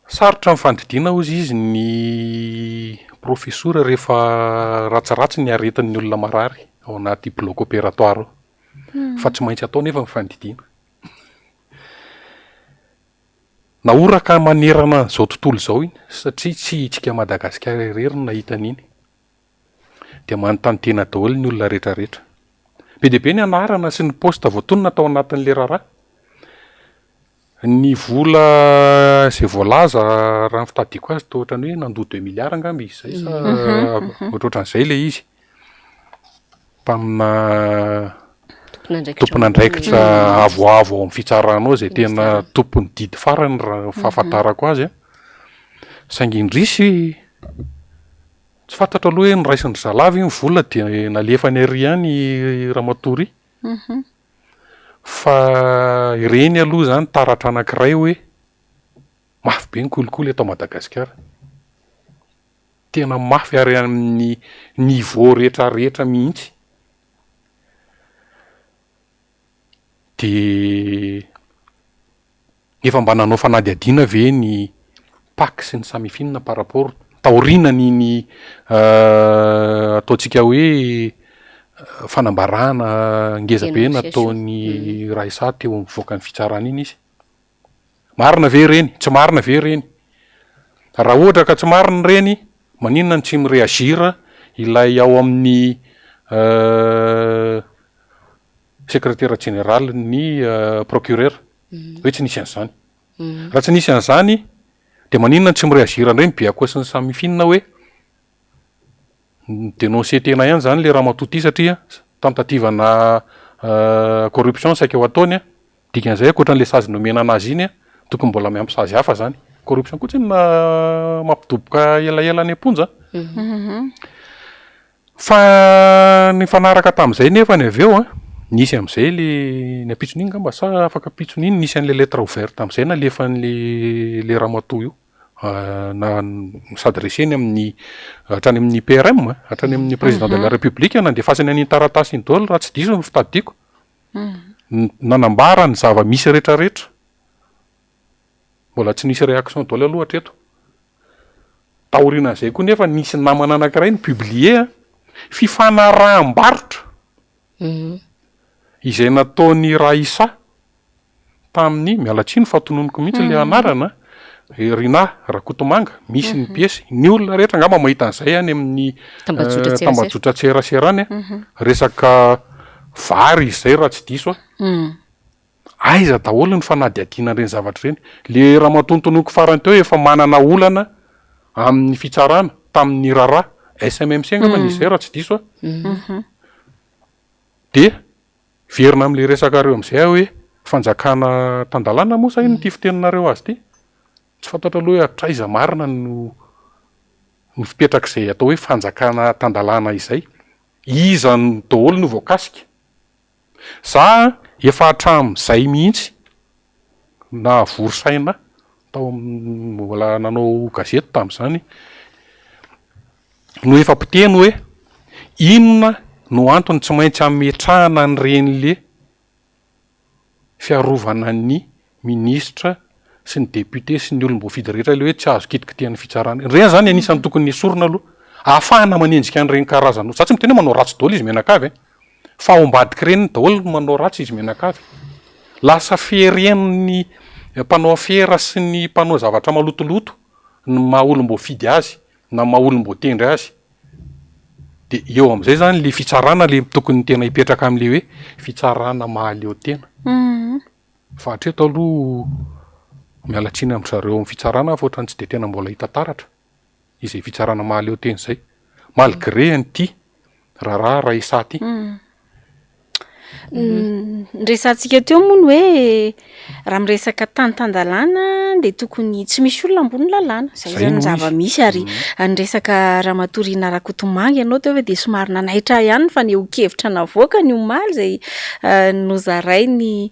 Sarotra ny fandidiana ozy izy ny profesora rehefa ratsiratsy ny aretin'ny olona marary ao anaty bloc opératoire fa tsy maintsy atao nefa ny fandidiana. Naoraka manerana izao tontolo izao iny satria tsy hitsika Madagasikara irery no nahita an'iny dia manontany tena daholo ny olona rehetrarehetra. Be dia be ny anarana sy ny posta voatonona tao anatin'ilay raharaha. Ny vola izay voalaza raha ny fitadiako azy toa ohatrany hoe nandoa 2 milliards angamba izy izay sa ohatran'izay ilay izy tamina tompon'andraikitra avoavo ao amin'ny fitsaranao izay tena tompony didy farany raha fahafantarako azy saingy indrisy tsy fantatra aloha hoe niraisiny zalava iny vola dia nalefany ary ihany Ramatory fa ireny aloha zany taratra anankiray hoe mafy be ny kolikoly eto Madagasikara, tena mafy ary amin'ny niveau rehetrarehetra mihitsy. De efa mba nanao fanadihadiana ve ny PAC sy ny samifinina par rapport taorina ny ataontsika hoe fanambarana ngezabe nataony Raisa teo amin'ny voaka ny fitsarana iny izy. Marina ve reny? Tsy marina ve reny? Raha ohatra ka tsy marina reny, maninona tsy mireagira ilay ao amin'ny secrétaire général ny procureur hoe tsy nisy an'izany. Raha tsy nisy an'izany dia maninona tsy mireagira reny be akoasin'ny samifinina hoe dénoncé tena ihany zany le Ramatoa ty satria tentative na corruption saika ao ataony dikan'izay ankoatran'le sazy nomena anazy iny tokony mbola miampy sazy hafa zany. Corruption koa tsy mampidoboka elaela any amponja. Fa ny fanaraka tamin'izay nefa ny avy eo nisy amin'izay le apitsony iny ngamba sa afaka apitsony iny nisy an'le lettre ouverte amin'izay nalefan'le Ramatoa io na s'adresseny amin'ny hatrany amin'ny PRM hatrany amin'ny président de la République nandefasany an'iny taratasy iny daholo raha tsy diso ny fitadiako nanambara ny zava-misy rehetrarehetra. Mbola tsy nisy réaction daholo aloha hatreto. Taorian'izay koa nefa nisy namana anankiray ny publié fifanaraham-barotra izay nataony Raisa tamin'ny mialatsiny fahatononiko mihitsy le anarana Rina Rakotomanga misy ny piesy ny olona rehetra ngamba mahita an'izay any amin'ny tambajotra tserasera any resaka vary izay raha tsy diso aiza daholo ny fanadihadiana ireny zavatra ireny. Le Ramatoa farany teo efa manana olana amin'ny fitsarana tamin'ny raharaha SMMC ngamba nisy raha tsy diso dia verina amin'le resaka reo amin'izay hoe fanjakana tandalana moa sa iny ty fiteninareo azy ty tsy fantatra aloha hoe traiza marina no fipetrak'izay atao hoe fanjakana tandalana izay iza ny daholo no voakasika. Za efa hatramin'izay mihitsy na vorosaina tao mbola nanao gazety tamin'izany no efa piteny hoe inona no antony tsy maintsy ametrahana ny ren'le fiarovana ny ministra sy ny député sy ny olom-boafidy rehetra le hoe tsy azo kitikitian'ny fitsarana reny zany anisan'ny tokony esorina aloha ahafahana manenjika an'ireny karazana. Za tsy miteny hoe manao ratsy daholo izy menakavy fa ao ambadiky reny daholo no manao ratsy izy menakavy lasa feren'ny mpanao afera sy ny mpanao zavatra malotoloto ny maha olom-bo fidy azy na maha olom-bo tendry azy de eo am'izay zany le fitsarana le tokony tena hipetraka am'le hoe fitsarana mahaleo tena fa hatreto aloha mialatsiny am'zareo amin'ny fitsarana fa ohatrany tsy de tena mbola hita taratra izay fitsarana mahaleo tena zay malgré an'ity raharaha isaty nresantsika teo moa ny hoe raha miresaka tanytandalàna de tokony tsy misy olona ambony lalàna zay zany zava-misy ary nyresaka ramatoriana rakotomangy ianao teo hoe de somary nanaitra ihany fa ny eokevitra navoaka ny omaly zay nozaray ny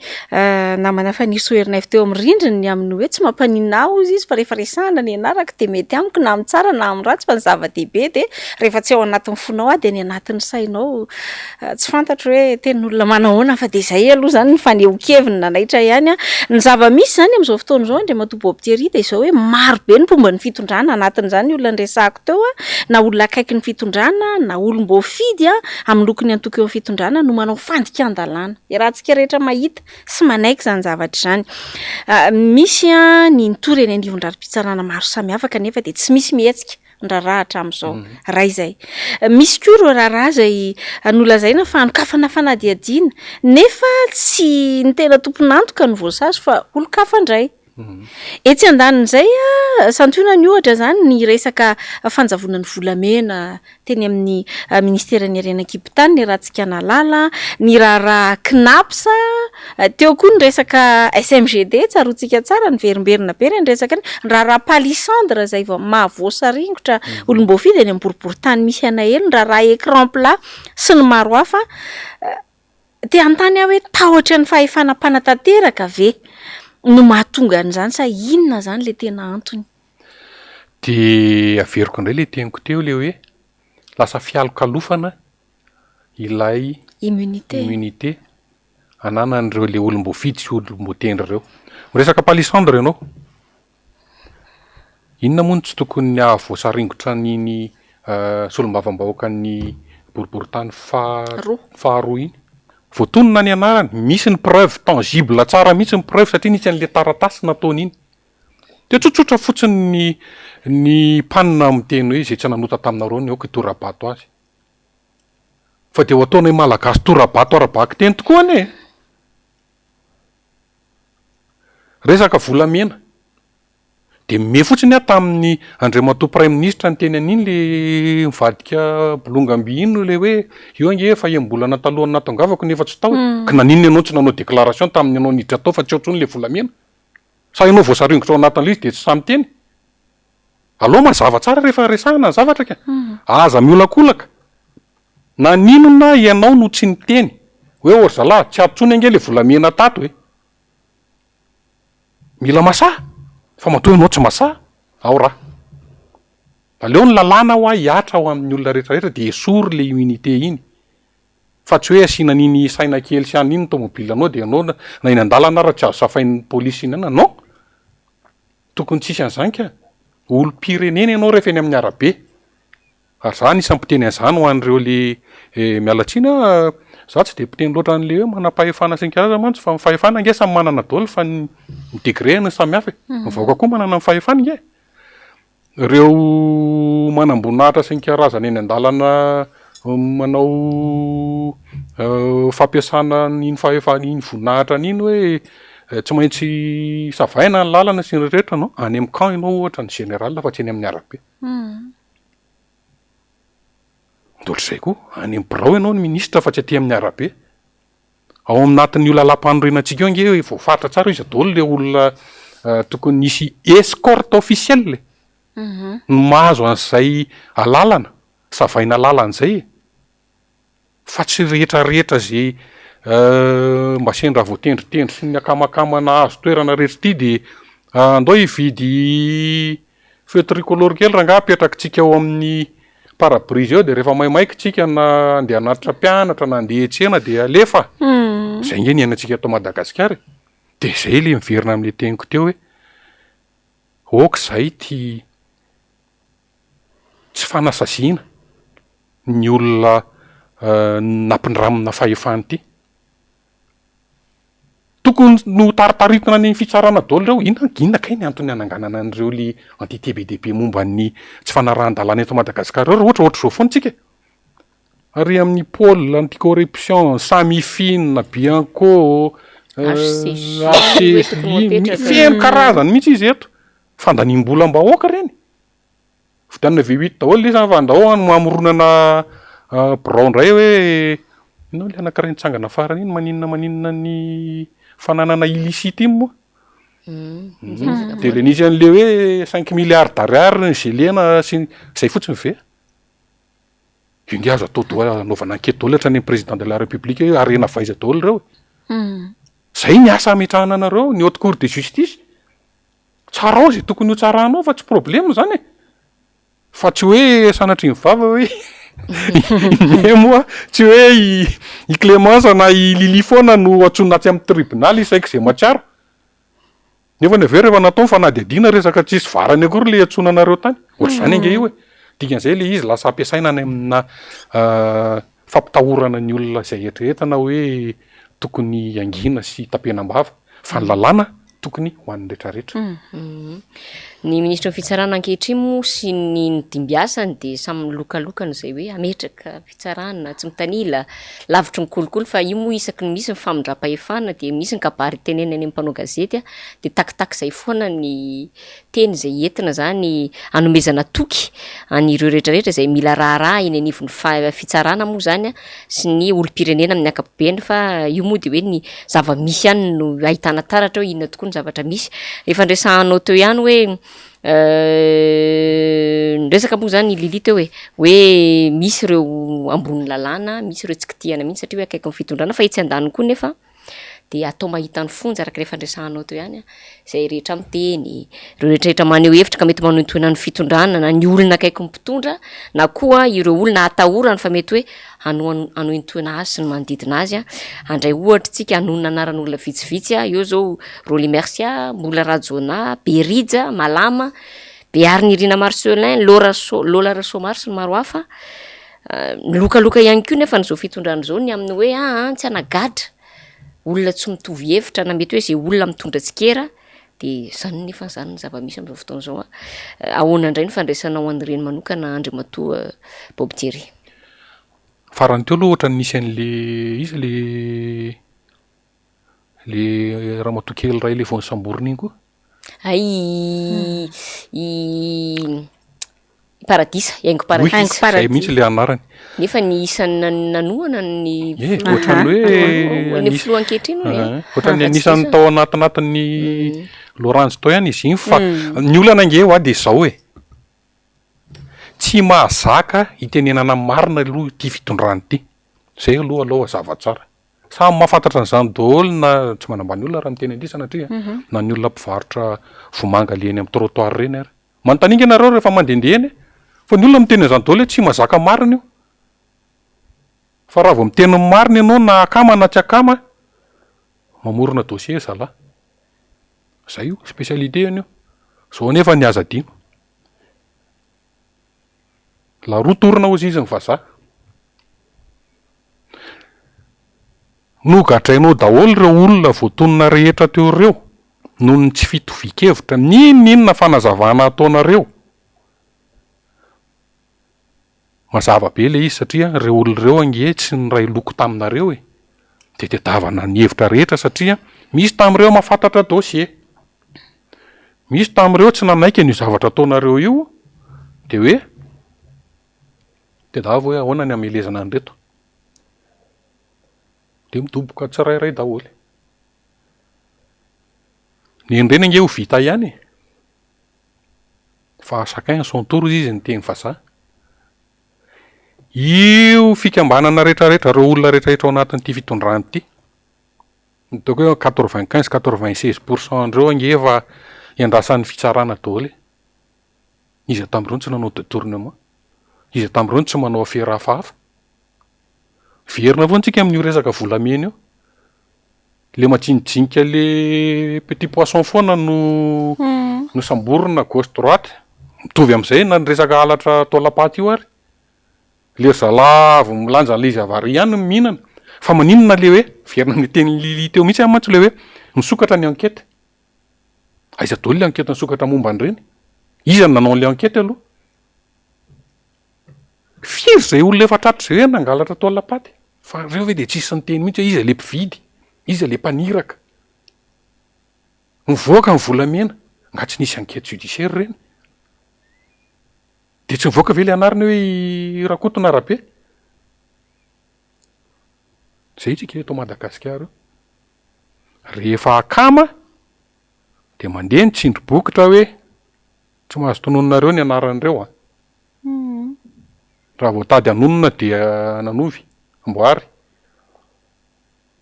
namana fanisoerinay teo amin'ny rindriny amin'ny hoe tsy mampanina ozy izy fa rehefa resahana ny anaraka de mety amiko na amin'ny tsara na amin'ny ratsy fa ny zava-dehibe de rehefa tsy ao anatin'ny fonao a de ny anatin'ny sainao tsy fantatro hoe tenin'olona manahoana fa de zay aloha zany ny faneho-keviny nanaitra ihany a ny zava-misy zany am'izao fotoana zao ndre matobo obtery de zao hoe maro be ny fomba ny fitondrana anatin'izany olona nresahako teo a na olona akaiky ny fitondrana na olom-bo fidy a amin'ny lokony antoko eo amin'ny fitondrana no manao fandikan-dalàna rahantsika rehetra mahita sy manaiky zany zavatra zany misy a ny nitory eny andivon-drarom-pitsarana maro samihafa kanefa de tsy misy mihetsika ndraraha hatramin'izao raha izay misy koa ro raharaha zay nolazaina fa anokafana fanadiadiana nefa tsy ny tena tomponantoka ny voasazy fa olo-kafa indray etsy andanin'izay a santionany ohatra zany ny resaka fanjavonany volamena teny amin'ny ministera ny arenakipitany ny rahantsika nalala ny raharaha knapsa teo koa ny resaka smgd tsarotsika tsara ny verimberina be ny resaka ny raharaha palissandre zay vao mahavoasaringotra olom-bofidy any amboribory-tany misy ana hely ny raharaha écran plat sy ny maro hafa te antany aho hoe tahotra ny fahefana mpanatanteraka ve no mahatonga an'izany sa inona zany le tena antony de averiko indray le teniko teo le hoe lasa fialokalofana ilay immunité ananan'ireo le olom-bofidy sy olom-botendry ireo miresaka palissandre ianao inona moa no tsy tokony ahavoasaringotra niny solom-bavambahoaka ny boriboritany faharoa iny voatonona ny anarany misy ny preuve tangible tsara mihitsy ny preuve satria nisy an'le taratasy nataony iny de tsotsotra fotsiny ny mpanina miteny hoe zay tsy nanota taminareo ny aoka torabato azy fa de ho ataonay malagasy torabato arabaky teny tokoa ane resaka volamena de me fotsiny a tamin'ny andriamatoa prime ministre ny teny an'iny le mivadika bolongam-by iny le hoe io ange efa embolana talohany natongavako nefa tsy tao ka naninona ianao tsy nanao déclaration tamin'ny anao niditra tao fa tsy ohatrony le volamena sa ianao voasaringotra ao anatin'le izy de tsy samy teny aloha mazava tsara rehefa resahana ny zavatra ka aza miolakolaka na ninona ianao no tsy niteny hoe orzalahy tsy atontsony ange le volamena tato hoe mila masaha fa matoa ianao tsy masaha ao raha aleo ny lalàna ho a hiatra ao amin'ny olona rehetrarehetra de esory le immunité iny fa tsy hoe asiana niny saina kely sy an'iny tomobilanao de ianao na eny an-dalana raha tsy azo safain'ny polisy iny ana non tokony tsisy an'izany ka olo-pirenena ianao rehefa eny amin'ny arabe ary za nisy ampiteny an'izany ho an'ireo le mialatsina za tsy de mpiteny loatra an'le hoe manam-pahefana sy ny karaza mantsy fa fahefana nge samy manana daholo fa ny degré ny samihafa mivaoka koa manana ny fahefana nge ireo manam-boninahitra sy ny karazana eny an-dalana manao fampiasana n'iny fahefana iny voninahitra n'iny hoe tsy maintsy savaina ny lalana sy ny rehetra no any amin'ny camp ianao ohatra ny général fa tsy eny amin'ny arabe ohatr'izay koa any amin'ny birao ianao ny ministre fa tsy aty amin'ny arabe ao aminatin'ny io lalam-panorenantsika eo nge voafatra tsara izy daholo le olona tokony nisy escorte officielle no mahazo an'izay alalana savaina lalan'izay fa tsy rehetrarehetra zay mba sendra voatendritendry sy ny akamakamana azo toerana rehetra ity de andao hividy feu tricolore kely raha nga apetraka tsika ao amin'ny parabrise eo de rehefa maimaika tsika na andeha hanatitra mpianatra na andeha etsena de alefa zay nge ny ainantsika atao Madagasikara de zay le miverina amin'le teniko teo hoe okazay ty tsy fanasaziana ny olona nampindramina fahefany ity tokony no taritaritana ny fitsarana daholo reo inona kay ny antony ananganana an'ireo le entité be dehibe momba ny tsy fanarahan-dalàna eto Madagasikara reo ohatry zao foana tsika ary amin'ny pôle anticorruption Samifine Bianco feno karazany mihitsy izy eto fandanimbolam-bahoaka reny vidanina V8 daholo le zany fandrahoana mamoronana Brown ndray hoe inao le anankiray nitsangana farany iny maninona ny fananana illicite iny moa de le nisy an'le hoe 5 milliards d'ariary ny gelena sy zay fotsiny ve io nge azo atao doa anaovana enquête daholo hatrany président de la république hoe arena faiza daholo reo zay ny asa ametrahana anareo ny haute cour de justice tsara ao zay tokony ho tsaranao fa tsy problème zany fa tsy hoe sanatry ny vava hoe moa tsy hoe i Clémence na i Lili foana no atsoninatsy amin'ny tribunal isaiky zay matsiaro nefa ny rehefa natao fanadihadiana resaka tsisy varany akory le atsonanareo tany ohatr'izany ange io hoe dikan'izay le izy lasa ampiasaina any amina fampitahorana ny olona zay etrehetana hoe tokony angina sy tapenam-bava fa ny lalàna tokony ho an'ny rehetrarehetra ny ministra ny fitsarana ankehitriny moa sy ny dimbiasany de samy lokalokany zay hoe ametraka fitsarana tsy mitanila lavitry ny kolokolo fa io moa isaky ny misy ny famindra-pahefana de misy ny kabary teneny any am'mpanao gazety de takitaky zay foana ny teny zay entina zany anomezana toky anireo rehetrarehetra zay mila raharaha iny anivon'ny fitsarana moa zany sy ny olo-pirenena amin'ny ankapobeny fa io moa de hoe ny zava-misy ihany no ahitana taratra hoe inona tokoa ny zavatra misy rehefa ndresahanao teo ihany hoe resaka moa zany Lili teo hoe misy ireo ambony lalàna misy ireo tsikitihana mihitsy satria hoe akaiky ny fitondrana fa itsy andany koa nefa de atao mahita ny fonja araka rehefa ndresahanao teo ihany zay rehetra miteny ireo rehetrarehetra maneho hevitra ka mety manohintohina ny fitondrana na ny olona akaiky mpitondra na koa ireo olona atahorany fa mety hoe anohintohina azy sy ny manodidina azy andray ohatra tsika anonona anaran'olona vitsivitsy eo zao Roly Mercia, Mbola Rajona, Berija, Malama, Beary Nirina Marcelin, Lola Rasomar sy ny maro hafa lokaloka ihany koa nefa n'izao fitondrana zao ny amin'ny hoe tsy anagadra olona tsy mitovy hevitra na mety hoe zay olona mitondra tsikera de zany nefa zany ny zava-misy amin'izao fotoana zao ahoana indray ny fandraisanao an'ireny manokana Andriamatoa Bob Thierry farany teo aloha ohatra ny nisy an'le izy le ramatoa kely ray le vao nisamborina iny koa paradisa Aingo Paradisa zay mihitsy le anarany nefa ny isan'ny nanoana ny ohatrany hoe ny filoha ankehitriny ohatrany anisan'ny tao anatinatin'ny Laurence tao ihany izy iny fa ny olana ange de zao hoe tsy mahazaka itenenana marina aloha ity fitondrany ity zay aloha zava-tsara samy mahafantatra an'izany daholo na tsy manambany olona raha miteny andry sanatria na ny olona mpivarotra vomanga le eny amin'ny trottoir reny ary manotaninga ianareo rehefa mandendeheny fa ny olona miteny an'izany daholo hoe tsy mahazaka marina io fa raha vao miteny marina ianao na akama na tsy akama mamorona dossier zalahy zay io spécialité iny io zao nefa ny aza dino la roa torina ozy izy ny vazaha nogadrainao daholo ireo olona voatonona rehetra teo ireo noho ny tsy fitovikevitra ninona fanazavana ataonareo mazava be le izy satria reo olona ireo ange tsy ny ray loko taminareo de tedavana ny hevitra rehetra satria misy tamin'ireo mahafantatra dossier misy tamin'ireo tsy nanaiky ny zavatra ataonareo io de hoe tedava hoe ahoana ny amelezana an'reto de midoboka tsirairay daholo ny endreny ange ho vita ihany fa chacun son tour izy ny teny vazaha io fikambanana rehetrarehetra reo olona rehetrarehetra ao anatin'ity fitondrany ity nitako hoe 95-96% andreo ange efa iandrasan'ny fitsarana daholo izy tamin'ireo tsy nanao détournement izy tamin'ireo tsy manao afera hafahafa verina avao antsika amin'io resaka volamena io le matsinijinika le petit poisson foana no samborina gauche droite mitovy amin'izay na ny resaka halatra taolapaty io ary le zalavo milanja le izy avary ihany no mihinana fa maninona le hoe verina ny teny lili teo mihitsy mantsy le hoe nisokatra ny ankety aiza dolo le ankety nisokatra momba an'ireny izy ny nanao le ankety aloha firy zay olona efa tratro zay hoe nangalatra tao lapaty fa reo hoe de tsisy ny teny mihitsy hoe izy le mpividy izy le mpaniraka mivoaka ny volamena nga tsy nisy ankety judiciaire reny de tsy mivoaka ve le anariny hoe rakotona arabe zay tsika eto Madagasikara rehefa akama de mandeha ny tsindry bokotra hoe tsy mahazo tonononareo ny anaran'ireo a raha voatady anonona dia nanovy amboary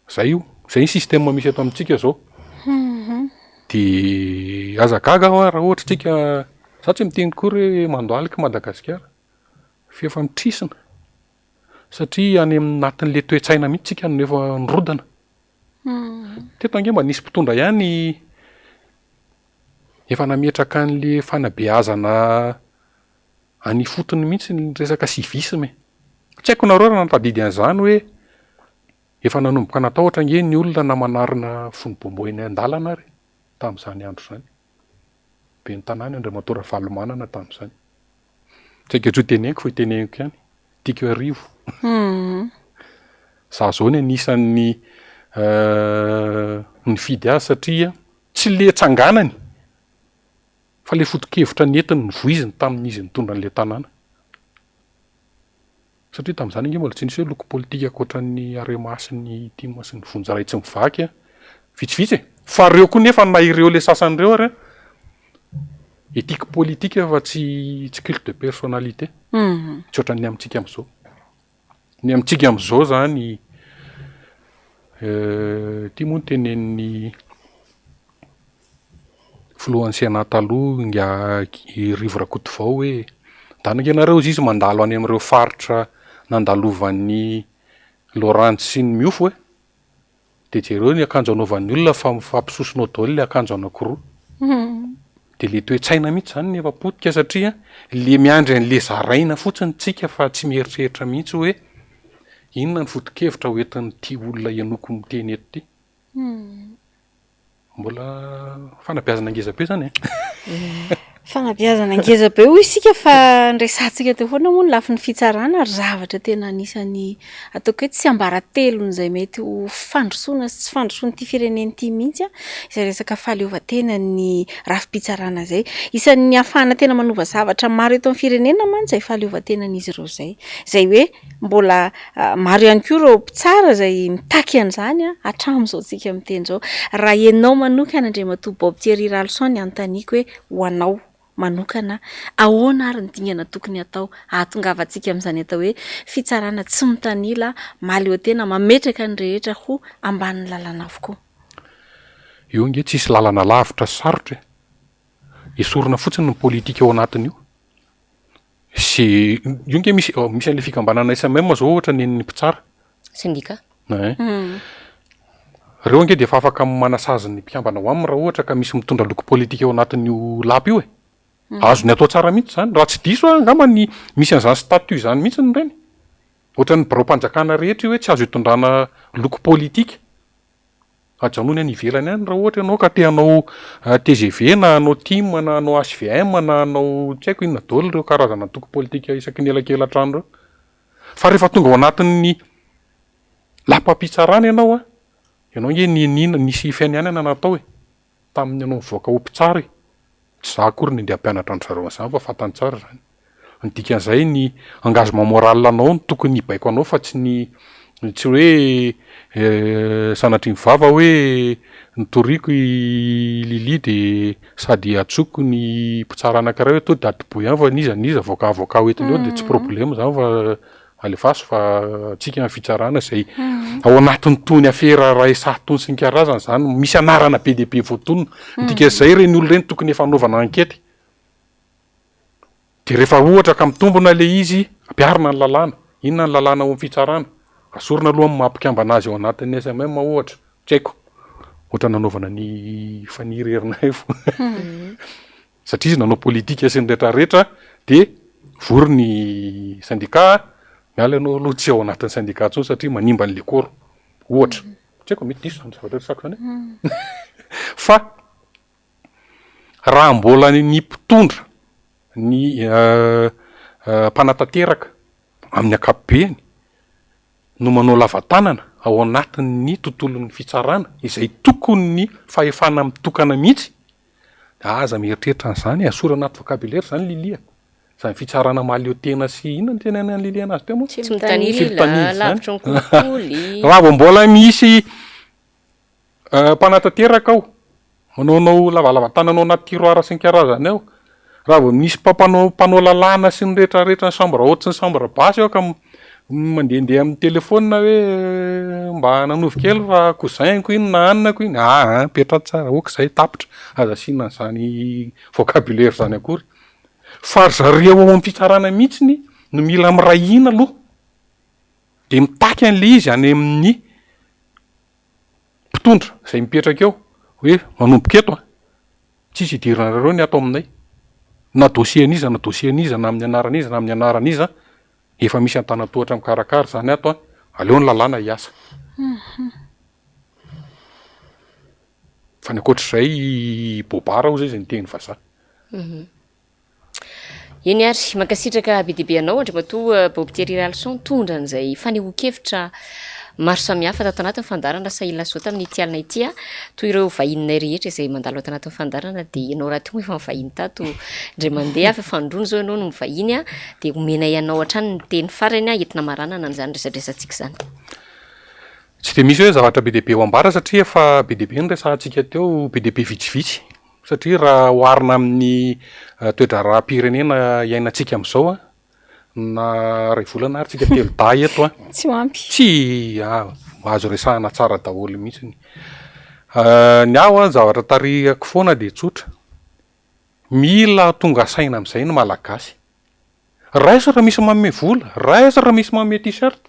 zay io zay ny système misy eto amintsika zao de azagaga raha ohatra tsika za tsy miteny kory hoe mandoalika Madagasikara fefa mitrisina satria any natin'le toe-tsaina mihitsy tsika no efa nirodana teto ange mba nisy mpitondra ihany efa nametraka an'le fanabeazana any fotony mihitsy ny resaka civisme tsy haiko nareo raha natadidy an'izany hoe efa nanomboka natao ohatra ange ny olona na manarina fonibombo eny an-dalana ary tamin'izany andro zany be ny tanàny Andriamatora Valomanana tamin'izany tsy haiko atso teneniko fa teneniko ihany tiako arivo za zao ny anisan'ny nifidy azy satria tsy le tsanganany fa le foto-kevitra netiny nivoiziny tamin'izy nitondra an'le tanàna satria tamin'izany ange mbola tsy nisy hoe loko politika akoatran'ny Arema sy ny Tima sy ny Vonjaray tsy mivaky vitsivitsy fa reo koa nefa na ireo le sasan'ireo ary éthique politique fa tsy culte de personnalité tsy ohatran'ny amintsika am'izao ny amintsika am'izao zany ty moa ny tenen'ny filohan'ny Sénat taloha nga Rivo Rakotovao hoe danaka ianareo izy mandalo any amin'ireo faritra nandalovan'ny Laurent sy ny miofo de jereo ny akanjo anaovan'ny olona fa fampisosinao daholo le akanjo anankiroa de le toe-tsaina mihitsy zany nefa potika satria le miandry an'le zaraina fotsiny tsika fa tsy mieritreritra mihitsy hoe inona ny foto-kevitra hoentin'ity olona ianoko miteny eto ty mbola fanabeazana angezabe zany fanabeazana angezabe hoy isika fa nresantsika teo foana moa ny lafi ny fitsarana ary zavatra tena anisany ataoko hoe tsy ambaratelon'izay mety ho fandrosoana sy tsy fandrosoana ity fireneny ity mihitsy izay resaka fahaleovantena ny rafi-pitsarana zay isan'ny ahafahana tena manova zavatra maro eto amin'ny firenena man zay fahaleovantenan'izy ireo zay hoe mbola maro ihany koa ireo mpitsara zay mitaky an'izany hatramin'izao tsika miteny zao raha ianao manokana Andriamatoa Bob Thierry Ralson anontaniako hoe ho anao manokana ahoana ary ny dingana tokony atao ahatongavantsika amin'izany atao hoe fitsarana tsy mitanila maleo tena mametraka ny rehetra ho ambanin'ny lalana avokoa io nge tsisy lalana lavitra sarotra esorina fotsiny ny politika ao anatiny io sy io nge misy an'le fikambanana SMM zao ohatra ny mpitsara sindika reo nge de efa afaka manasazy ny mpiambana ho aminy raha ohatra ka misy mitondra loko politika ao anatin'io lapy io azo ny atao tsara mihitsy zany raha tsy diso angamba ny misy an'izany statut zany mihitsy ny reny ohatra ny barao-panjakana rehetra io hoe tsy azo hitondrana loko politika ajanony any ivelany any raha ohatra ianao ka te hanao TGV na hanao TIM na hanao HVM na hanao tsy haiko inona daholo reo karazana loko politika isaky ny elakelan-trano reo fa rehefa tonga ao anatin'ny lapam-pitsarana ianao ianao nge nina nisy fiainanana natao tamin'ny ianao mivoaka ho mpitsara tsy za akory ny andeha hampianatra andro zareo an'izany fa fantany tsara zany ny dikan'izay ny engagement moral anao no tokony hibaiko anao fa tsy ny tsy hoe sanatry ny vava hoe nitoriako i Lili de sady atsoko ny mpitsara anankiray hoe to dadiboy ihany fa niza voaka hoetiny eo de tsy problème zany fa alefaso fa tsika ny fitsarana zay ao anatin'ny tony afera raha esatony sy ny karazany zany misy anarana be de be voatonona dikan'izay reny olo reny tokony efa anaovana ankety de rehefa ohatra ka mitombona le izy ampiarina ny lalàna inona ny lalàna ao amin'ny fitsarana asorina aloha amin'ny mampikambana azy ao anatin'ny SMM ohatra tsy haiko ohatra nanaovana ny fanirerinay fo satria izy nanao politika sy ny rehetrarehetra de vory ny syndicat miala ianao aloha tsy ao anatin'ny syndicat tsony satria manimba an'le koro ohatra tsy haiko mety diso zany zavatra resako zany fa raha mbola ny mpitondra ny mpanatanteraka amin'ny ankapobeny no manao lavatanana ao anatin'ny tontolon'ny fitsarana izay tokony ny fahefana mitokana mihitsy aza mieritreritra an'izany asorana anaty vocabulaire zany lilia zany fitsarana maleo tena sy inona ny tena any lilia anazy teo moa tsy mitanily lavitra ny konkoly raha vao mbola misy mpanatanteraka ao manaonao lavalavatananao anaty tiroara sy ny karazany ao raha vao misy mpanao lalàna sy ny rehetrarehetra ny chambre haute sy ny chambre basse eo ka mandehandeha amin'ny telefona hoe mba nanovy kely fa cousinko iny na anako iny petra tsara okizay tapitra aza asina zany vocabulaire zany akory fa zareo ao amin'ny fitsarana mihitsiny no mila mirahina aloha de mitaky an'le izy any amin'ny mpitondra zay mipetraka eo hoe manomboka eto tsisy idiranareo ny atao aminay na dosien'iza na dosien'iza na amin'ny anaran'iza na amin'ny anaran'iza efa misy antanatohatra mikarakara zany ato aleo ny lalàna hiasa fa ny ankoatr'izay bobara ho zay zay niteny vazaha eny ary mankasitraka be deabe anao andry matoa Bob Thierry Ralson tondra an'izay fanehoan-kevitra maro samihafa tato anatin'ny fandarana Sahila Zao tamin'ny ity alina ity toy ireo vahininay rehetra izay mandalo ato anatin'ny fandarana de ianao raha tonga efa mivahiny tato indray mandeha fa fandrony zao ianao no mivahiny de omena ianao hatrany ny teny farany entina maranana an'izany resadresantsika zany tsy de misy hoe zavatra be deabe ho ambara satria efa be deabe ny resahantsika teo be deabe vitsivitsy satria raha oharina amin'ny toetra raha-pirenena iainantsika amin'izao na ray volana ary tsika telo day eto tsy ampy tsy azo resahana tsara daholo mihitsy ny aho zavatra tarihako foana de tsotra mila tonga saina amin'izay ny malagasy raisa raha misy manome vola raisa raha misy manome t-shirt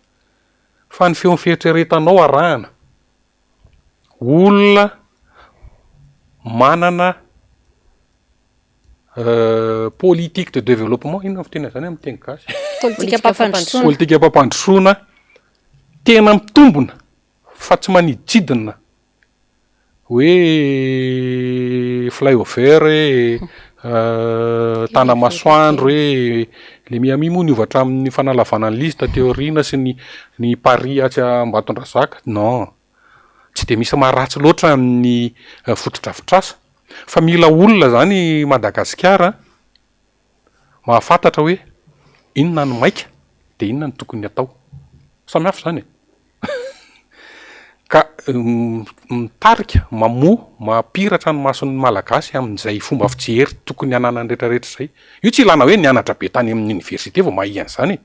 fa ny feon'ny fieritreretanao arahana olona manana politique de développement inona fitena zany amin'ny teny gasy politika mpampandrosoana tena mitombona fa tsy maniditsidina hoe flyover tanamasoandro hoe le miamimo ny ovatra amin'ny fanalavana ny lista teoriana sy ny pari atsy Ambatondrazaka non tsy de misy maharatsy loatra amin'ny fotodrafitrasa fa mila olona zany Madagasikara mahafantatra hoe inona ny maika de inona ny tokony atao samy hafa zany ka mitarika mampiratra ny mason'ny malagasy amin'izay fomba fijery tokony ananany rehetrarehetra zay io tsy ilana hoe nianatra be tany amin'ny université vao mahian'izany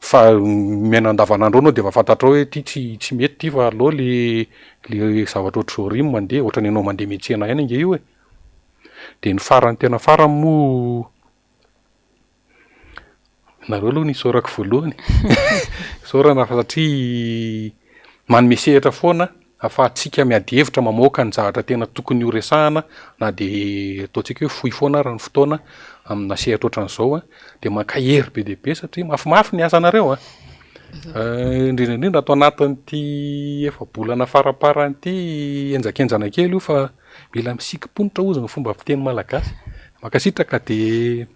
fa miaina andavanandro anao de efa fantatrao hoe ty tsy mety ty fa aleo le zavatra ohatry rimo mandeha ohatrany anao mandeha metsena ihany ange io de ny farany tena farany mo nareo aloha ny saorako voalohany saorana fa satria manome sehatra foana afahantsika miady hevitra mamoaka ny zavatra tena tokony ho resahana na de ataontsika hoe fohy foana raha ny fotoana amina sehatra ohatran'izao de mankahery be deabe satria mafimafy ny asanareo indrindrandrindra atao anatin'ity efa bolana faraparany ity enjakenjana kely io fa mila misikimponitra ozy ny fomba fiteny malagasy makasitraka de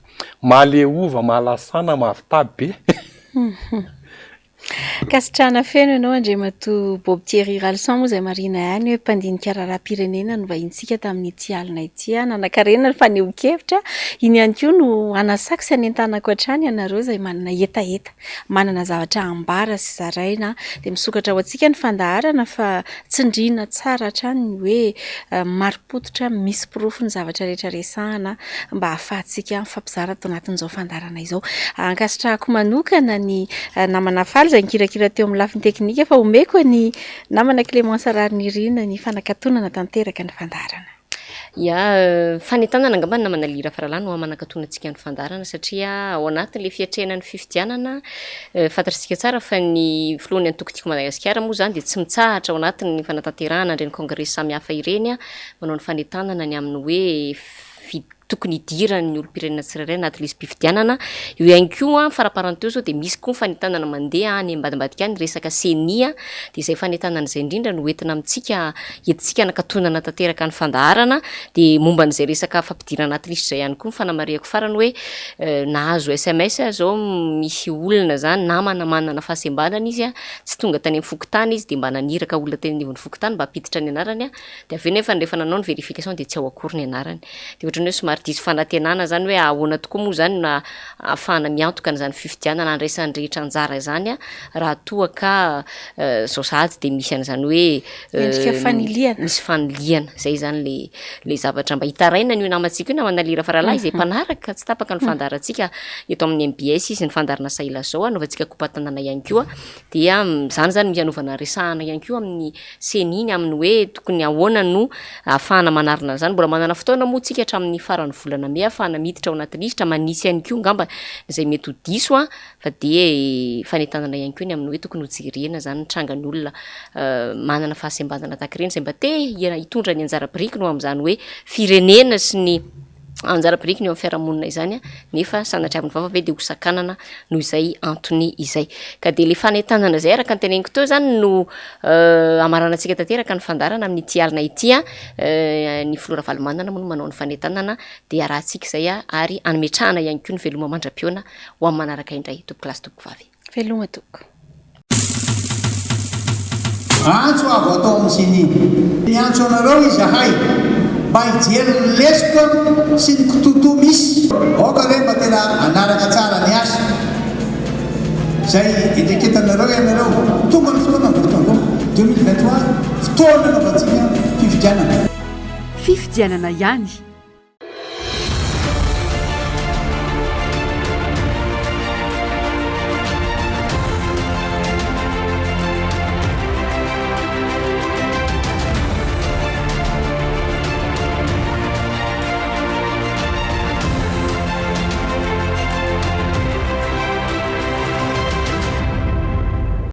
maleova mahalasana mahavitaby be kasitrana feno ianao andriamatoa Bob Thierry Ralson moa zay marina ihany hoe mpandinika raharaham-pirenena no vahintsika tamin'ity alina ity nanankarena ny fanehoan-kevitra iny ihany koa no anasako sy anentanako hatrany ianareo zay manana etaeta manana zavatra ambara sy zaraina de misokatra ho antsika ny fandaharana fa tsindriana tsara hatrany hoe maripototra misy pirofo ny zavatra rehetra resahana mba ahafahantsika mifampizara ato anatin'izao fandaharana izao ankasitrahako manokana ny namana faly zay nikirakira teo amin'ny lafiny teknika fa omeko ny namana Clémence Rarinirina ny fanakatonana tanteraka ny fandaharana fanentanana angamba namana lira faralany no manakatonantsika ny fandaharana satria ao anatin'le fiatrenan'ny fifidianana fantatritsika tsara fa ny filohan'ny antokotiko Madagasikara moa zany de tsy mitsahatra ao anatin'ny fanatanterahana ndreny congrès samihafa ireny manao ny fanentanana ny amin'ny hoe tokony hidirany ny olom-pirenena tsirairay anaty lisy mpifidianana. Io ihany koa faraparanteo zao de misy koa fanentanana mandeha any ambadimbadika any resaka senia de izay fanentanana izay indrindra no entina amintsika entintsika nakatonana tanteraka ny fandaharana de momba n'izay resaka fampidirana anaty lisy zay ihany koa fanamariako farany hoe nahazo SMS zao misy olona zany namana manana fahasembanana izy a tsy tonga tany amin'ny fokotany izy de mba naniraka olona teny anivon'ny fokotany mba hampiditra ny anarany a de avy eo nefa rehefa nanao ny verification de tsy ao akory ny anarany de ohatrany hoe somary diso fanantenana zany hoe ahoana tokoa moa zany na ahafahana miantoka an'izany fifidianana andraisany rehetra anjara zany a raha toa ka zao sady de misy an'izany hoe misy faniliana zay zany le zavatra mba hitaraina ny namantsika io na manalira faralahy izay mpanaraka tsy tapaka ny fandarantsika eto amin'ny MBS izy ny fandarana saila zao anaovantsika kopatanana ihany koa dia zany zany mianovana resahana ihany koa amin'ny seniny amin'ny hoe tokony ahoana no ahafahana manarina zany mbola manana fotoana moa tsika hatramin'ny farany volana May ahafahana miditra ao anaty lisitra manisy ihany koa ngamba izay mety ho diso a fa de fanentanana ihany koa ny amin'ny hoe tokony ho jerena zany trangany olona manana fahasembanana tahak'ireny izay mba te hitondra ny anjara biriky no amin'izany hoe firenena sy ny anjara biriky ny eo amin'ny fiarahamonina izany a nefa sanatriaviny vava ve de ho sakanana noho izay antony izay ka de le fanentanana zay araka ny teneniko teo zany no amaranantsika tanteraka ny fandarana amin'ny ity alina ity a ny Flora Valomanana moa no manao ny fanentanana de arahantsika izay a ary ametrahana ihany koa ny veloma mandram-piona ho amin'ny manaraka indray tompoko lasy tompoko vavy veloma toko antso avo atao amin'ny sini ny antso anareo izahay mba hijery ny lesika sy ny kitoto misy oka re mba tena anaraka tsara ny asa zay edeketanareo ianareo tonga ny fotoana fotoana 2023 fotoana anaovantsika fifidianana fifidianana ihany